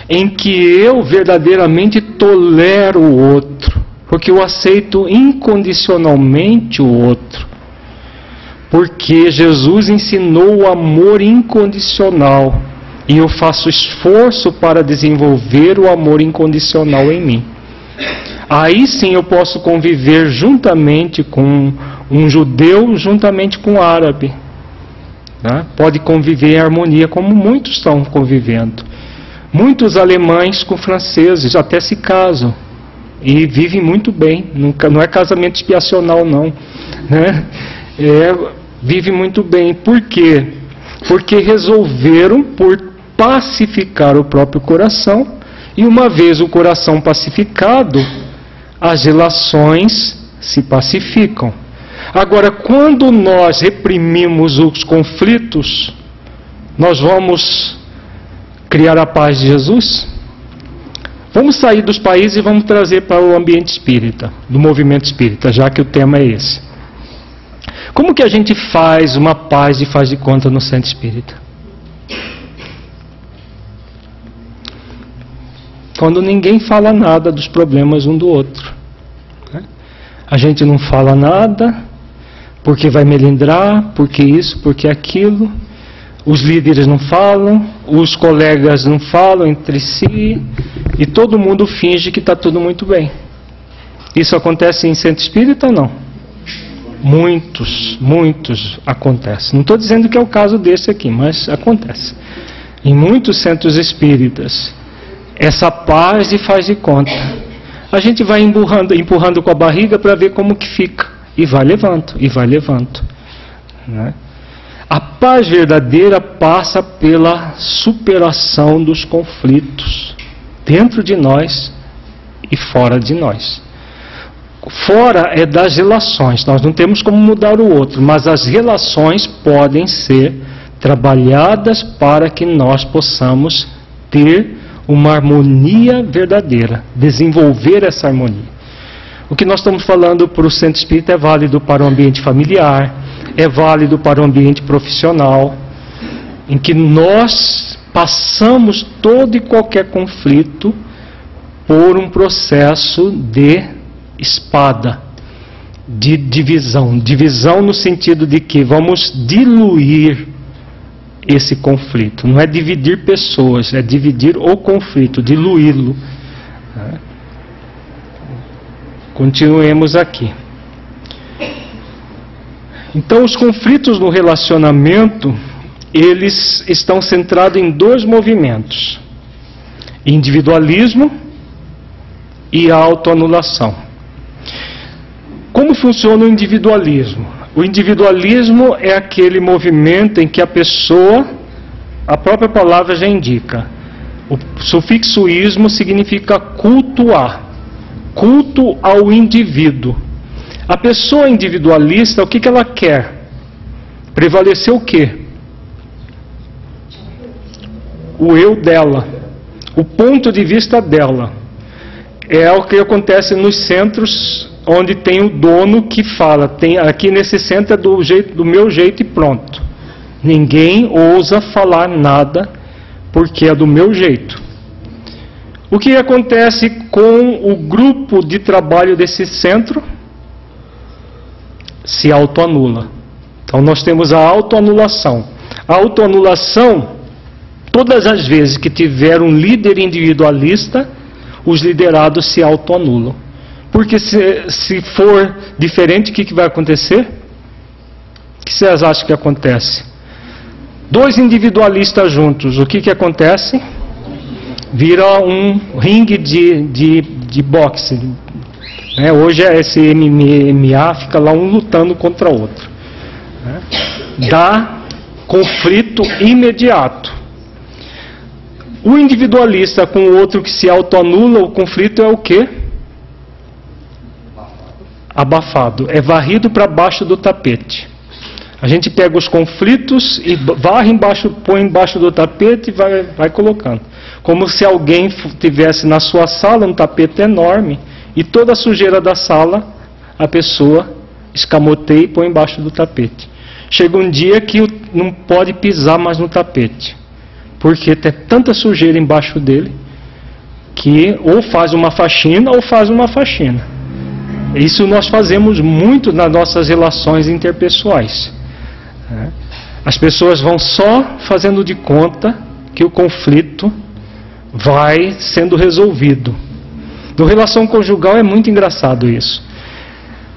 Em que eu verdadeiramente tolero o outro. Porque eu aceito incondicionalmente o outro. Porque Jesus ensinou o amor incondicional. E eu faço esforço para desenvolver o amor incondicional em mim. Aí sim eu posso conviver juntamente com um judeu, juntamente com um árabe. Né? Pode conviver em harmonia, como muitos estão convivendo. Muitos alemães com franceses até se casam e vivem muito bem. Não é casamento expiacional, não. Né? Vivem muito bem. Por quê? Porque resolveram por pacificar o próprio coração, e uma vez o coração pacificado, as relações se pacificam. Agora, quando nós reprimimos os conflitos, nós vamos criar a paz de Jesus? Vamos sair dos países e vamos trazer para o ambiente espírita, do movimento espírita, já que o tema é esse. Como que a gente faz uma paz e faz de conta no centro espírita? Quando ninguém fala nada dos problemas um do outro. A gente não fala nada, porque vai melindrar, porque isso, porque aquilo. Os líderes não falam, os colegas não falam entre si, e todo mundo finge que está tudo muito bem. Isso acontece em centro espírita ou não? Muitos acontece. Não estou dizendo que é o caso desse aqui, mas acontece. Em muitos centros espíritas, essa paz e faz de conta. A gente vai empurrando com a barriga para ver como que fica. E vai levando. Né? A paz verdadeira passa pela superação dos conflitos, dentro de nós e fora de nós. Fora é das relações, nós não temos como mudar o outro, mas as relações podem ser trabalhadas para que nós possamos ter uma harmonia verdadeira, desenvolver essa harmonia. O que nós estamos falando para o centro espírita é válido para o ambiente familiar, é válido para o ambiente profissional, em que nós passamos todo e qualquer conflito por um processo de espada, de divisão. Divisão no sentido de que vamos diluir esse conflito. Não é dividir pessoas, é dividir o conflito, diluí-lo. Continuemos aqui. Então, os conflitos no relacionamento, eles estão centrados em dois movimentos: individualismo e autoanulação. Como funciona o individualismo? O individualismo é aquele movimento em que a pessoa, a própria palavra já indica, o sufixo ismo significa cultuar, culto ao indivíduo. A pessoa individualista, o que ela quer? Prevalecer o quê? O eu dela, o ponto de vista dela. É o que acontece nos centros onde tem o dono que fala, aqui nesse centro é do meu jeito e pronto. Ninguém ousa falar nada porque é do meu jeito. O que acontece com o grupo de trabalho desse centro? Se autoanula. Então nós temos a autoanulação. A autoanulação, todas as vezes que tiver um líder individualista, os liderados se autoanulam. Porque se for diferente, o que vai acontecer? O que vocês acham que acontece? Dois individualistas juntos, o que acontece? Vira um ringue de boxe. Hoje esse MMA, fica lá um lutando contra o outro. Dá conflito imediato. O individualista com o outro que se autoanula, o conflito é o quê? Abafado. É varrido para baixo do tapete. A gente pega os conflitos e varre embaixo, põe embaixo do tapete e vai colocando. Como se alguém tivesse na sua sala um tapete enorme e toda a sujeira da sala a pessoa escamoteia e põe embaixo do tapete. Chega um dia que não pode pisar mais no tapete, porque tem tanta sujeira embaixo dele que ou faz uma faxina ou faz uma faxina. Isso nós fazemos muito nas nossas relações interpessoais. As pessoas vão só fazendo de conta que o conflito vai sendo resolvido. Do relação conjugal é muito engraçado isso.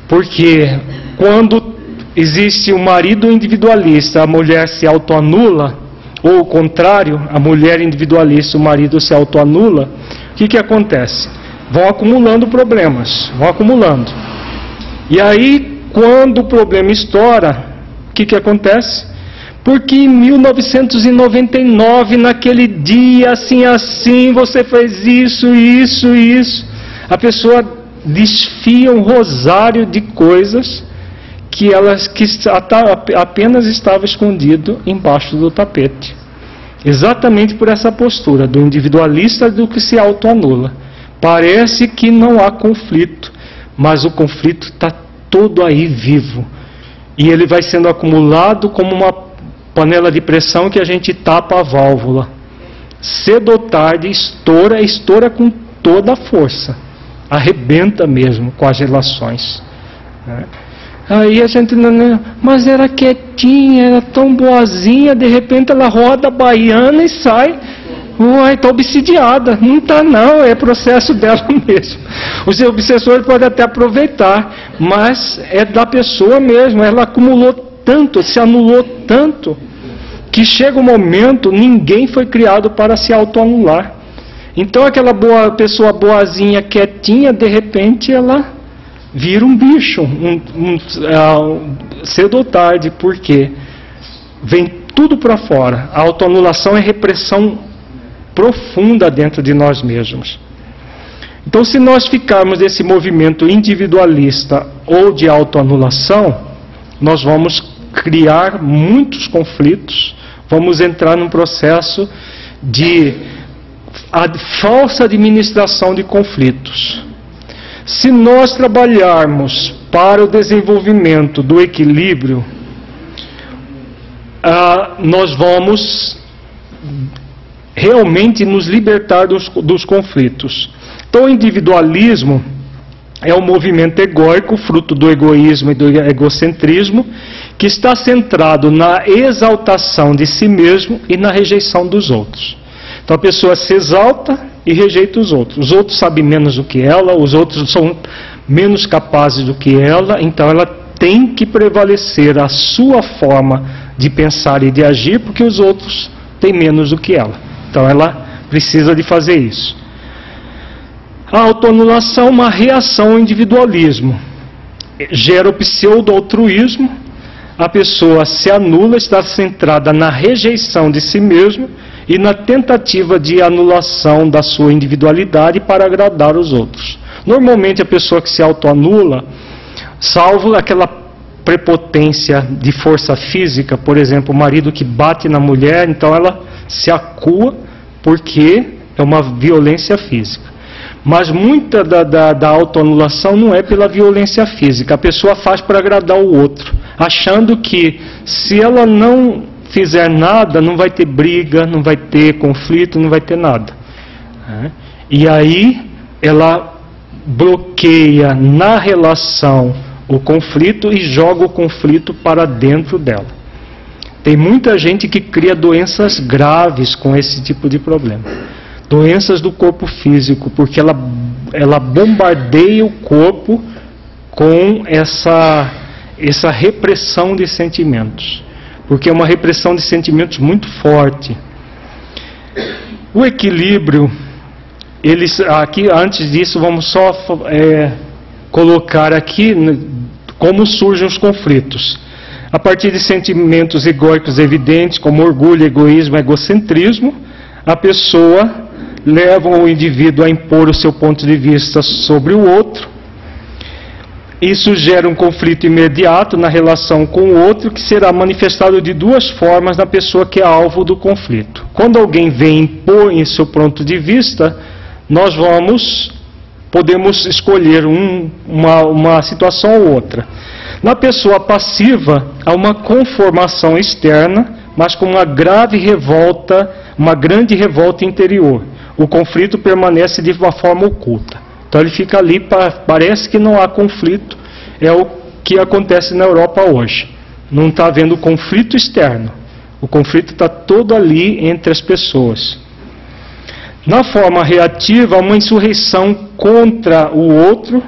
Porque quando existe um marido individualista, a mulher se autoanula, ou o contrário, a mulher individualista, o marido se autoanula, o que acontece? Vão acumulando problemas, vão acumulando. E aí, quando o problema estoura, o que acontece? Porque em 1999, naquele dia, assim, você fez isso, a pessoa desfia um rosário de coisas que apenas estava escondido embaixo do tapete. Exatamente por essa postura do individualista do que se autoanula. Parece que não há conflito, mas o conflito está todo aí vivo. E ele vai sendo acumulado como uma panela de pressão que a gente tapa a válvula. Cedo ou tarde estoura com toda a força. Arrebenta mesmo com as relações. Aí a gente mas era quietinha, era tão boazinha, de repente ela roda a baiana e sai. Uai, está obsidiada. Não está não, é processo dela mesmo. O seu obsessor pode até aproveitar, mas é da pessoa mesmo. Ela acumulou tanto, se anulou tanto, que chega um momento, ninguém foi criado para se autoanular. Então aquela pessoa boazinha, quietinha, de repente ela vira um bicho, cedo ou tarde, porque vem tudo para fora. A autoanulação é repressão profunda dentro de nós mesmos. Então, se nós ficarmos nesse movimento individualista ou de autoanulação, nós vamos criar muitos conflitos, vamos entrar num processo de falsa administração de conflitos. Se nós trabalharmos para o desenvolvimento do equilíbrio, nós vamos realmente nos libertar dos conflitos. Então, o individualismo é um movimento egóico, fruto do egoísmo e do egocentrismo, que está centrado na exaltação de si mesmo e na rejeição dos outros. Então, a pessoa se exalta e rejeita os outros. Os outros sabem menos do que ela, os outros são menos capazes do que ela, então ela tem que prevalecer a sua forma de pensar e de agir, porque os outros têm menos do que ela. Então ela precisa de fazer isso. A autoanulação é uma reação ao individualismo. Gera o pseudo-altruísmo, a pessoa se anula, está centrada na rejeição de si mesmo e na tentativa de anulação da sua individualidade para agradar os outros. Normalmente a pessoa que se autoanula, salvo aquela prepotência de força física, por exemplo, o marido que bate na mulher, então ela se acua porque é uma violência física. Mas muita da autoanulação não é pela violência física, a pessoa faz para agradar o outro, achando que se ela não fizer nada, não vai ter briga, não vai ter conflito, não vai ter nada. E aí ela bloqueia na relação o conflito e joga o conflito para dentro dela. Tem muita gente que cria doenças graves com esse tipo de problema. Doenças do corpo físico, porque ela bombardeia o corpo com essa repressão de sentimentos. Porque é uma repressão de sentimentos muito forte. O equilíbrio, aqui antes disso, vamos só colocar aqui como surgem os conflitos. A partir de sentimentos egóicos evidentes, como orgulho, egoísmo, egocentrismo, a pessoa leva o indivíduo a impor o seu ponto de vista sobre o outro. Isso gera um conflito imediato na relação com o outro, que será manifestado de duas formas na pessoa que é alvo do conflito. Quando alguém vem impor em seu ponto de vista, nós podemos escolher uma situação ou outra. Na pessoa passiva, há uma conformação externa, mas com uma grande revolta interior. O conflito permanece de uma forma oculta. Então ele fica ali, parece que não há conflito, é o que acontece na Europa hoje. Não está havendo conflito externo, o conflito está todo ali entre as pessoas. Na forma reativa, uma insurreição contra o outro,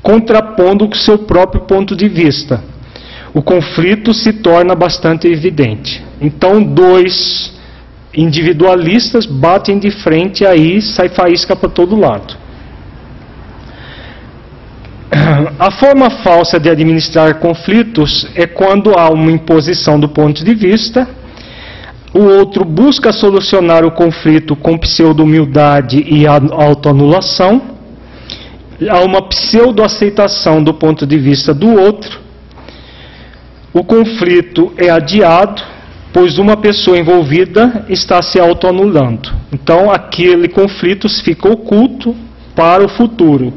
contrapondo o seu próprio ponto de vista. O conflito se torna bastante evidente. Então, dois individualistas batem de frente, aí sai faísca para todo lado. A forma falsa de administrar conflitos é quando há uma imposição do ponto de vista, o outro busca solucionar o conflito com pseudo-humildade e autoanulação, há uma pseudo-aceitação do ponto de vista do outro, o conflito é adiado, pois uma pessoa envolvida está se autoanulando. Então, aquele conflito fica oculto para o futuro.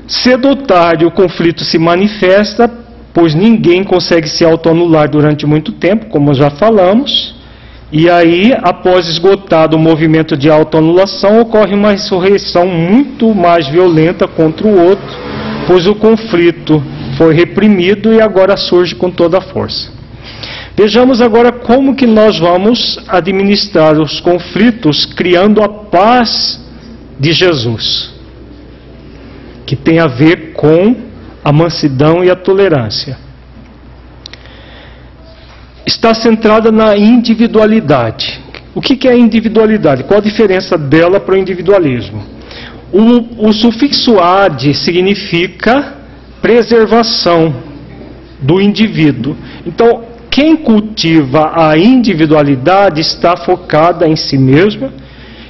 Cedo ou tarde, o conflito se manifesta, pois ninguém consegue se autoanular durante muito tempo, como já falamos. E aí, após esgotado o movimento de autoanulação, ocorre uma insurreição muito mais violenta contra o outro, pois o conflito foi reprimido e agora surge com toda a força. Vejamos agora como que nós vamos administrar os conflitos criando a paz de Jesus, que tem a ver com a mansidão e a tolerância. Está centrada na individualidade. O que é a individualidade? Qual a diferença dela para o individualismo? O sufixo ad significa preservação do indivíduo. Então, quem cultiva a individualidade está focada em si mesma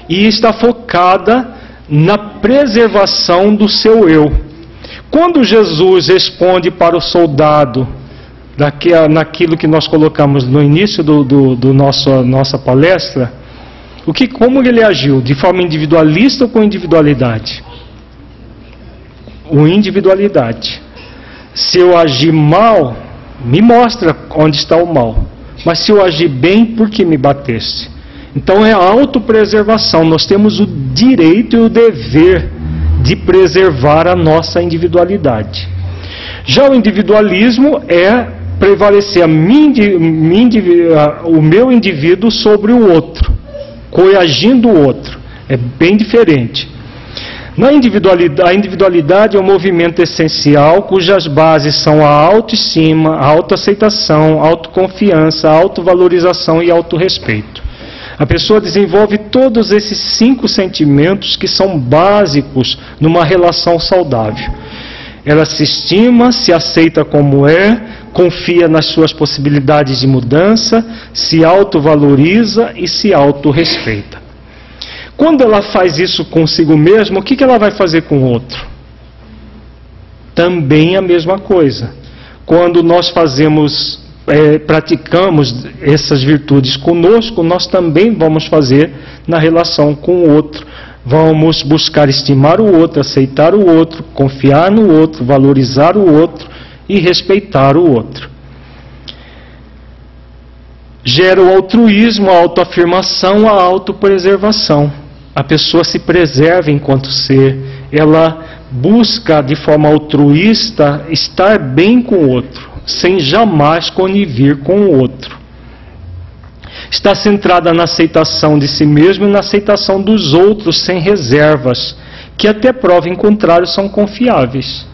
e está focada na preservação do seu eu. Quando Jesus responde para o soldado, naquilo que nós colocamos no início do nossa palestra, como ele agiu? De forma individualista ou com individualidade? Com individualidade. Se eu agir mal, me mostra onde está o mal. Mas se eu agir bem, por que me bateste? Então é a autopreservação. Nós temos o direito e o dever de preservar a nossa individualidade. Já o individualismo é prevalecer o meu indivíduo sobre o outro, coagindo o outro. É bem diferente. A individualidade é um movimento essencial cujas bases são a autoestima, a autoaceitação, a autoconfiança, a autovalorização e autorrespeito. A pessoa desenvolve todos esses 5 sentimentos que são básicos numa relação saudável. Ela se estima, se aceita como é, confia nas suas possibilidades de mudança, se autovaloriza e se autorrespeita. Quando ela faz isso consigo mesma, o que ela vai fazer com o outro? Também a mesma coisa. Quando nós praticamos essas virtudes conosco, nós também vamos fazer na relação com o outro. Vamos buscar estimar o outro, aceitar o outro, confiar no outro, valorizar o outro e respeitar o outro. Gera o altruísmo, a autoafirmação, a autopreservação. A pessoa se preserva enquanto ser, ela busca de forma altruísta estar bem com o outro, sem jamais conivir com o outro. Está centrada na aceitação de si mesmo e na aceitação dos outros sem reservas, que até prova em contrário são confiáveis.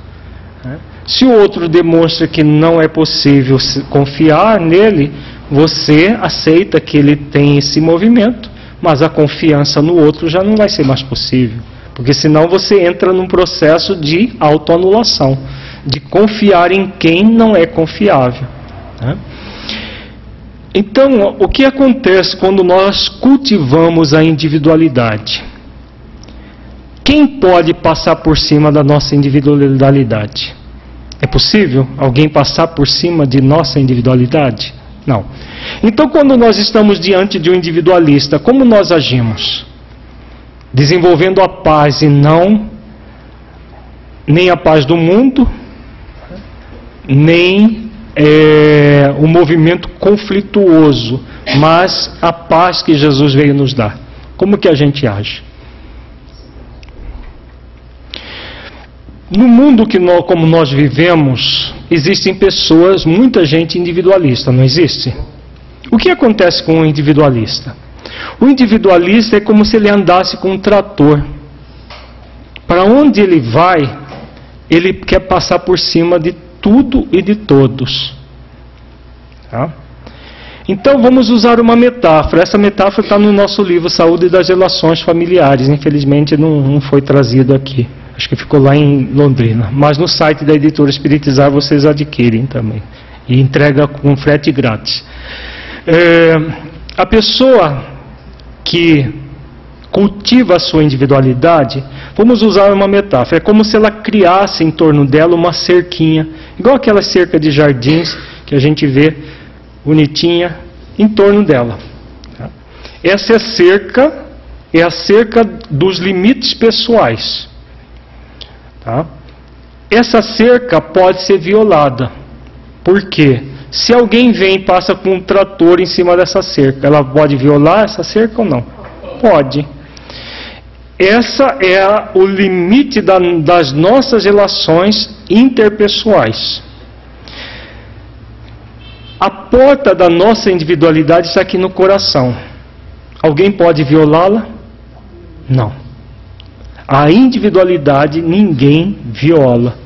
Se o outro demonstra que não é possível confiar nele, você aceita que ele tem esse movimento, mas a confiança no outro já não vai ser mais possível, porque senão você entra num processo de autoanulação, de confiar em quem não é confiável. Então, o que acontece quando nós cultivamos a individualidade? Quem pode passar por cima da nossa individualidade? É possível alguém passar por cima de nossa individualidade? Não. Então, quando nós estamos diante de um individualista, como nós agimos? Desenvolvendo a paz e não nem a paz do mundo, nem um movimento conflituoso, mas a paz que Jesus veio nos dar. Como que a gente age? No mundo como nós vivemos, existem pessoas, muita gente individualista, não existe? O que acontece com o individualista? O individualista é como se ele andasse com um trator. Para onde ele vai, ele quer passar por cima de tudo e de todos. Tá? Então vamos usar uma metáfora. Essa metáfora está no nosso livro Saúde das Relações Familiares. Infelizmente não foi trazido aqui. Acho que ficou lá em Londrina. Mas no site da editora Espiritizar vocês adquirem também. E entrega com frete grátis. A pessoa que cultiva a sua individualidade, vamos usar uma metáfora, é como se ela criasse em torno dela uma cerquinha, igual aquela cerca de jardins que a gente vê bonitinha em torno dela. Essa é a cerca dos limites pessoais. Tá? Essa cerca pode ser violada. Por quê? Se alguém vem e passa com um trator em cima dessa cerca, ela pode violar essa cerca ou não? Pode. Essa é o limite das nossas relações interpessoais. A porta da nossa individualidade está aqui no coração. Alguém pode violá-la? Não. A individualidade ninguém viola.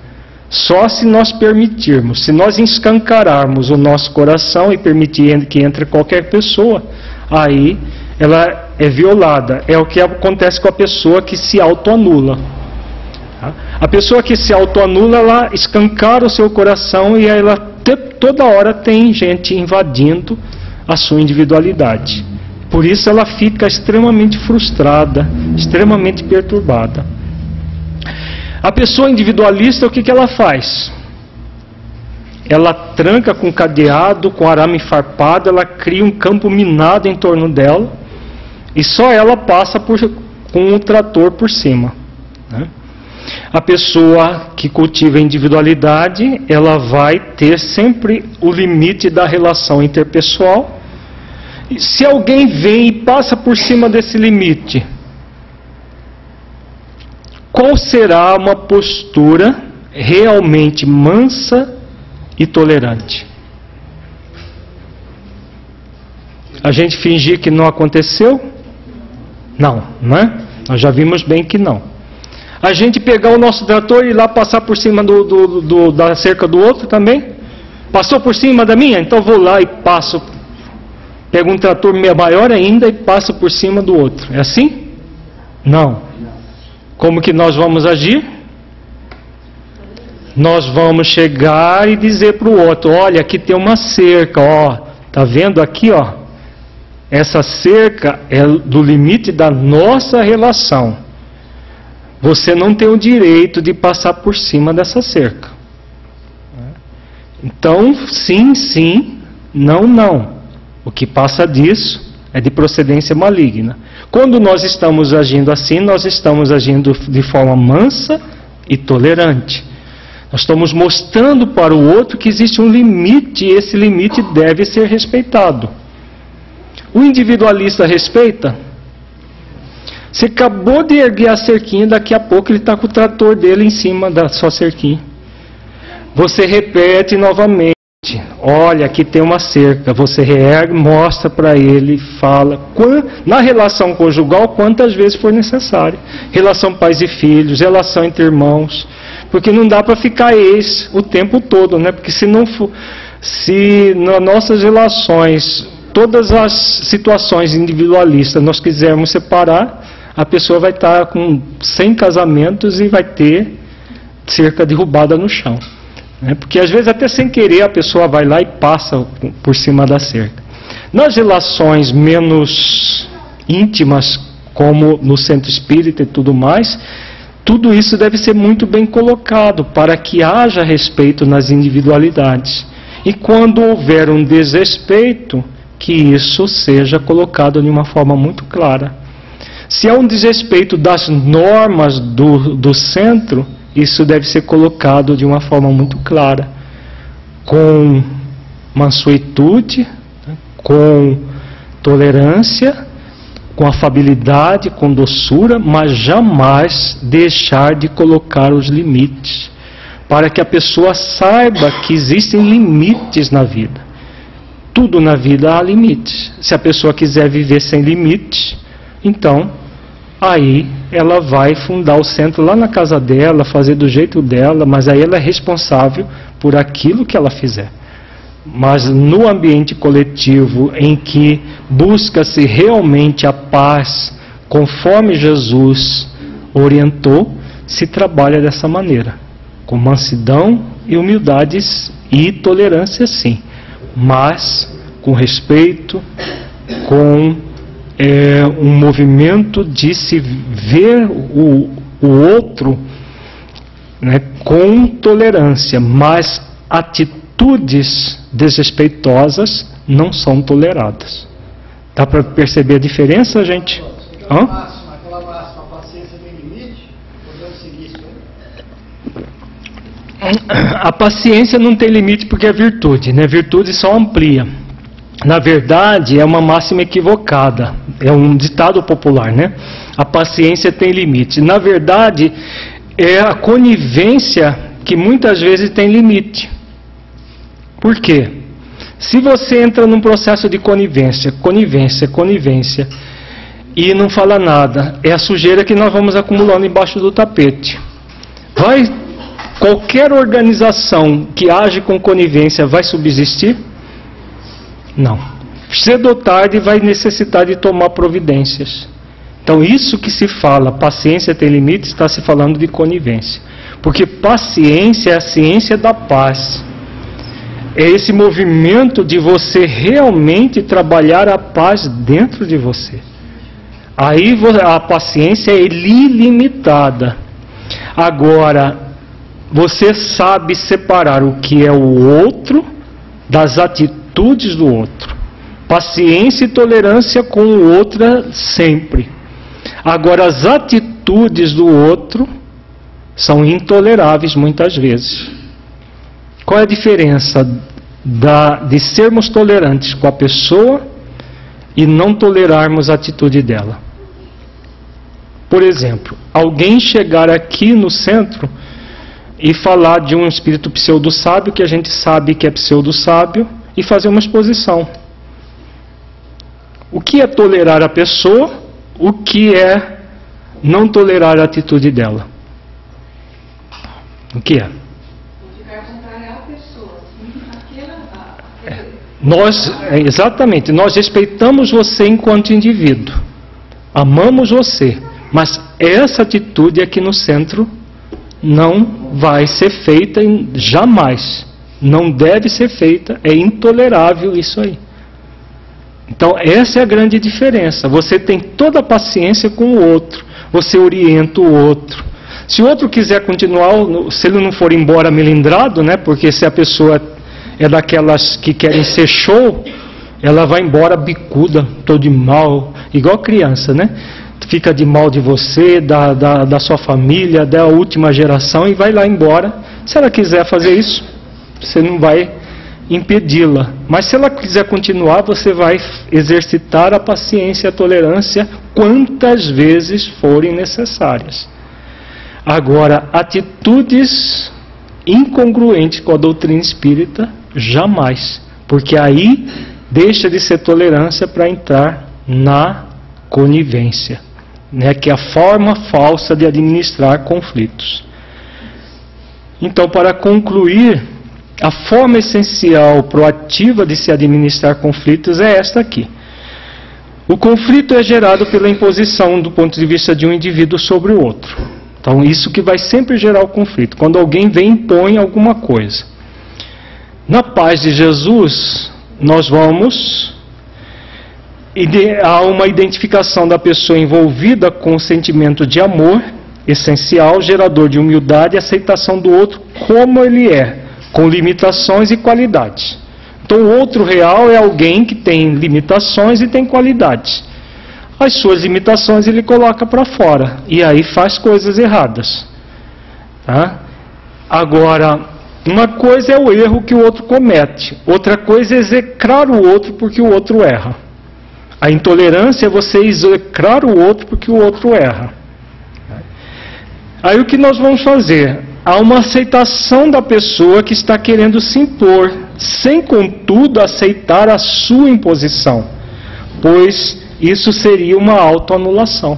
Só se nós permitirmos, se nós escancararmos o nosso coração e permitir que entre qualquer pessoa, aí ela é violada. É o que acontece com a pessoa que se autoanula. A pessoa que se autoanula, ela escancara o seu coração e ela toda hora tem gente invadindo a sua individualidade. Por isso ela fica extremamente frustrada, extremamente perturbada. A pessoa individualista, o que ela faz? Ela tranca com cadeado, com arame farpado, ela cria um campo minado em torno dela e só ela passa com um trator por cima. Né? A pessoa que cultiva a individualidade, ela vai ter sempre o limite da relação interpessoal. E se alguém vem e passa por cima desse limite, qual será uma postura realmente mansa e tolerante? A gente fingir que não aconteceu? Não, né? Nós já vimos bem que não. A gente pegar o nosso trator e ir lá passar por cima da cerca do outro também? Passou por cima da minha? Então vou lá e passo. Pego um trator maior ainda e passo por cima do outro. É assim? Não. Como que nós vamos agir? Nós vamos chegar e dizer para o outro: olha, aqui tem uma cerca, ó, tá vendo aqui, ó? Essa cerca é do limite da nossa relação. Você não tem o direito de passar por cima dessa cerca. Então, sim, sim, não, não. O que passa disso é de procedência maligna. Quando nós estamos agindo assim, nós estamos agindo de forma mansa e tolerante. Nós estamos mostrando para o outro que existe um limite e esse limite deve ser respeitado. O individualista respeita? Você acabou de erguer a cerquinha, daqui a pouco ele está com o trator dele em cima da sua cerquinha. Você repete novamente: olha, aqui tem uma cerca. Você reergue, mostra para ele, fala. Na relação conjugal, quantas vezes for necessário. Relação pais e filhos, relação entre irmãos. Porque não dá para ficar o tempo todo, né? Porque se nas nossas relações, todas as situações individualistas, nós quisermos separar, a pessoa vai estar com 100 casamentos e vai ter cerca derrubada no chão. Porque às vezes até sem querer a pessoa vai lá e passa por cima da cerca. Nas relações menos íntimas, como no centro espírita e tudo mais, tudo isso deve ser muito bem colocado para que haja respeito nas individualidades. E quando houver um desrespeito, que isso seja colocado de uma forma muito clara. Se há um desrespeito das normas do centro, isso deve ser colocado de uma forma muito clara, com mansuetude, com tolerância, com afabilidade, com doçura, mas jamais deixar de colocar os limites, para que a pessoa saiba que existem limites na vida. tudo na vida há limites. Se a pessoa quiser viver sem limites, então aí ela vai fundar o centro lá na casa dela, fazer do jeito dela, mas aí ela é responsável por aquilo que ela fizer. Mas no ambiente coletivo em que busca-se realmente a paz, conforme Jesus orientou, se trabalha dessa maneira, com mansidão e humildades e tolerância, sim, mas com respeito, com um movimento de se ver o outro, né, com tolerância, mas atitudes desrespeitosas não são toleradas. Dá para perceber a diferença, gente? Aquela máxima, a paciência tem limite? Podemos seguir isso aí? A paciência não tem limite porque é virtude, né? Virtude só amplia. Na verdade, é uma máxima equivocada. É um ditado popular, né? A paciência tem limite. Na verdade, é a conivência que muitas vezes tem limite. Por quê? Se você entra num processo de conivência, e não fala nada, é a sujeira que nós vamos acumulando embaixo do tapete. Qualquer organização que age com conivência vai subsistir? Não. Cedo ou tarde vai necessitar de tomar providências. Então isso que se fala, paciência tem limite, está se falando de conivência. Porque paciência é a ciência da paz. É esse movimento de você realmente trabalhar a paz dentro de você. Aí a paciência é ilimitada. Agora, você sabe separar o que é o outro das atitudes do outro. Paciência e tolerância com o outro sempre. Agora, as atitudes do outro são intoleráveis muitas vezes. Qual é a diferença de sermos tolerantes com a pessoa e não tolerarmos a atitude dela? Por exemplo, alguém chegar aqui no centro e falar de um espírito pseudo-sábio, que a gente sabe que é pseudo-sábio, e fazer uma exposição. O que é tolerar a pessoa? O que é não tolerar a atitude dela? O que é? Exatamente, nós respeitamos você enquanto indivíduo, amamos você, mas essa atitude aqui no centro não vai ser feita jamais, não deve ser feita, é intolerável isso aí. Então essa é a grande diferença. Você tem toda a paciência com o outro, você orienta o outro. Se o outro quiser continuar, se ele não for embora melindrado, né, porque se a pessoa é daquelas que querem ser show, ela vai embora bicuda, todo de mal, igual criança, né? Fica de mal de você, da sua família, da última geração, e vai lá embora. Se ela quiser fazer isso, você não vai impedi-la. Mas se ela quiser continuar, você vai exercitar a paciência e a tolerância quantas vezes forem necessárias. Agora, atitudes incongruentes com a doutrina espírita, jamais. Porque aí deixa de ser tolerância para entrar na conivência, né, que é a forma falsa de administrar conflitos. Então, para concluir, a forma essencial proativa de se administrar conflitos é esta aqui. O conflito é gerado pela imposição do ponto de vista de um indivíduo sobre o outro. Então, isso que vai sempre gerar o conflito, quando alguém vem e impõe alguma coisa. Na paz de Jesus, nós vamos... Há uma identificação da pessoa envolvida com o sentimento de amor, essencial, gerador de humildade e aceitação do outro como ele é, com limitações e qualidades. Então, o outro real é alguém que tem limitações e tem qualidades. As suas limitações ele coloca para fora, e aí faz coisas erradas. Tá? Agora, uma coisa é o erro que o outro comete, outra coisa é execrar o outro porque o outro erra. A intolerância é você execrar o outro porque o outro erra. Aí o que nós vamos fazer? Há uma aceitação da pessoa que está querendo se impor sem contudo aceitar a sua imposição, pois isso seria uma autoanulação.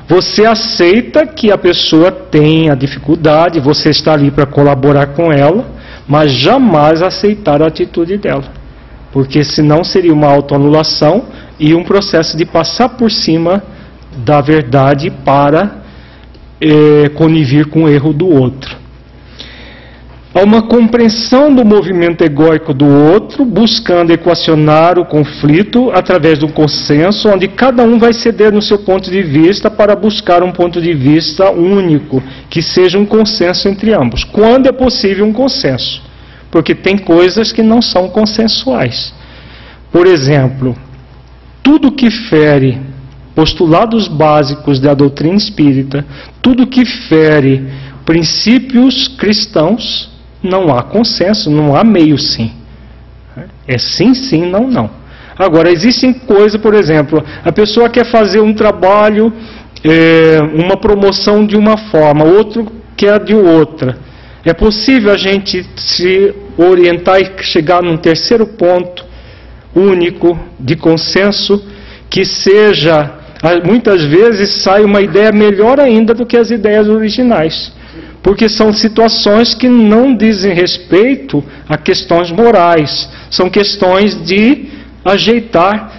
Você aceita que a pessoa tenha dificuldade, você está ali para colaborar com ela, mas jamais aceitar a atitude dela, porque senão seria uma autoanulação e um processo de passar por cima da verdade para conivir com o erro do outro. Há uma compreensão do movimento egóico do outro, buscando equacionar o conflito através do consenso, onde cada um vai ceder no seu ponto de vista para buscar um ponto de vista único, que seja um consenso entre ambos. Quando é possível um consenso, porque tem coisas que não são consensuais. Por exemplo, tudo que fere postulados básicos da doutrina espírita, tudo que fere princípios cristãos, não há consenso, não há meio sim. É sim, sim, não, não. Agora, existem coisas, por exemplo, a pessoa quer fazer um trabalho, uma promoção de uma forma, outro quer de outra. É possível a gente se orientar e chegar num terceiro ponto único de consenso, que seja, muitas vezes sai uma ideia melhor ainda do que as ideias originais. Porque são situações que não dizem respeito a questões morais, são questões de ajeitar.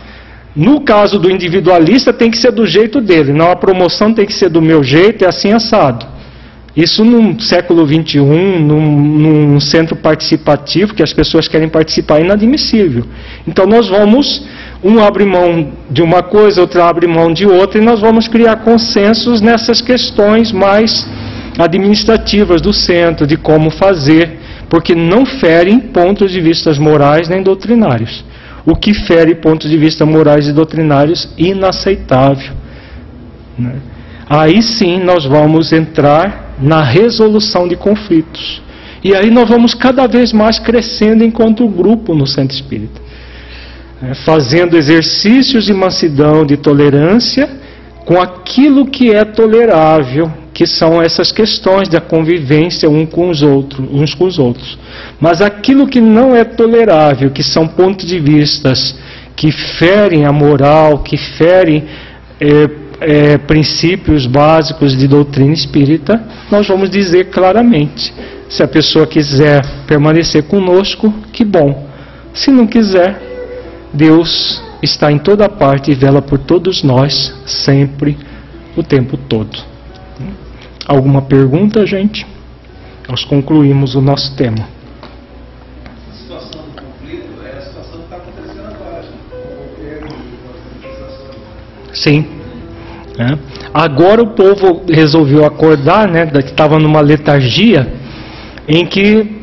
No caso do individualista, tem que ser do jeito dele, não, a promoção tem que ser do meu jeito, é assim assado. Isso no século XXI, num centro participativo, que as pessoas querem participar, é inadmissível. Então nós vamos, um abre mão de uma coisa, outro abre mão de outra, e nós vamos criar consensos nessas questões mais administrativas do centro, de como fazer, porque não ferem pontos de vista morais nem doutrinários. O que fere pontos de vista morais e doutrinários, inaceitável. Né? Aí sim nós vamos entrar na resolução de conflitos. E aí nós vamos cada vez mais crescendo enquanto grupo no centro espírita. Fazendo exercícios de mansidão, de tolerância, com aquilo que é tolerável, que são essas questões da convivência uns com os outros. Mas aquilo que não é tolerável, que são pontos de vistas que ferem a moral, que ferem princípios básicos de doutrina espírita, nós vamos dizer claramente. Se a pessoa quiser permanecer conosco, que bom. Se não quiser, Deus está em toda parte e vela por todos nós, sempre, o tempo todo. Alguma pergunta, gente? Nós concluímos o nosso tema. A situação do conflito é a situação que está acontecendo agora. Sim. Agora o povo resolveu acordar, né, que estava numa letargia, em que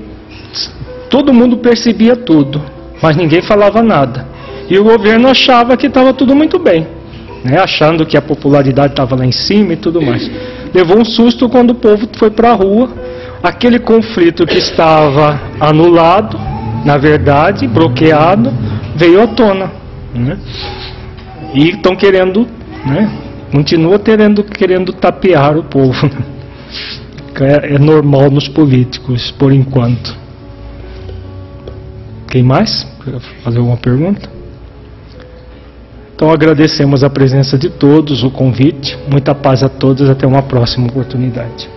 todo mundo percebia tudo, mas ninguém falava nada. E o governo achava que estava tudo muito bem, né, achando que a popularidade estava lá em cima e tudo mais. Levou um susto quando o povo foi para a rua. Aquele conflito que estava anulado, na verdade, bloqueado, veio à tona. Né? E estão querendo, né, continua querendo tapear o povo. É normal nos políticos, por enquanto. Quem mais? Quer fazer alguma pergunta? Então agradecemos a presença de todos, o convite. Muita paz a todos, até uma próxima oportunidade.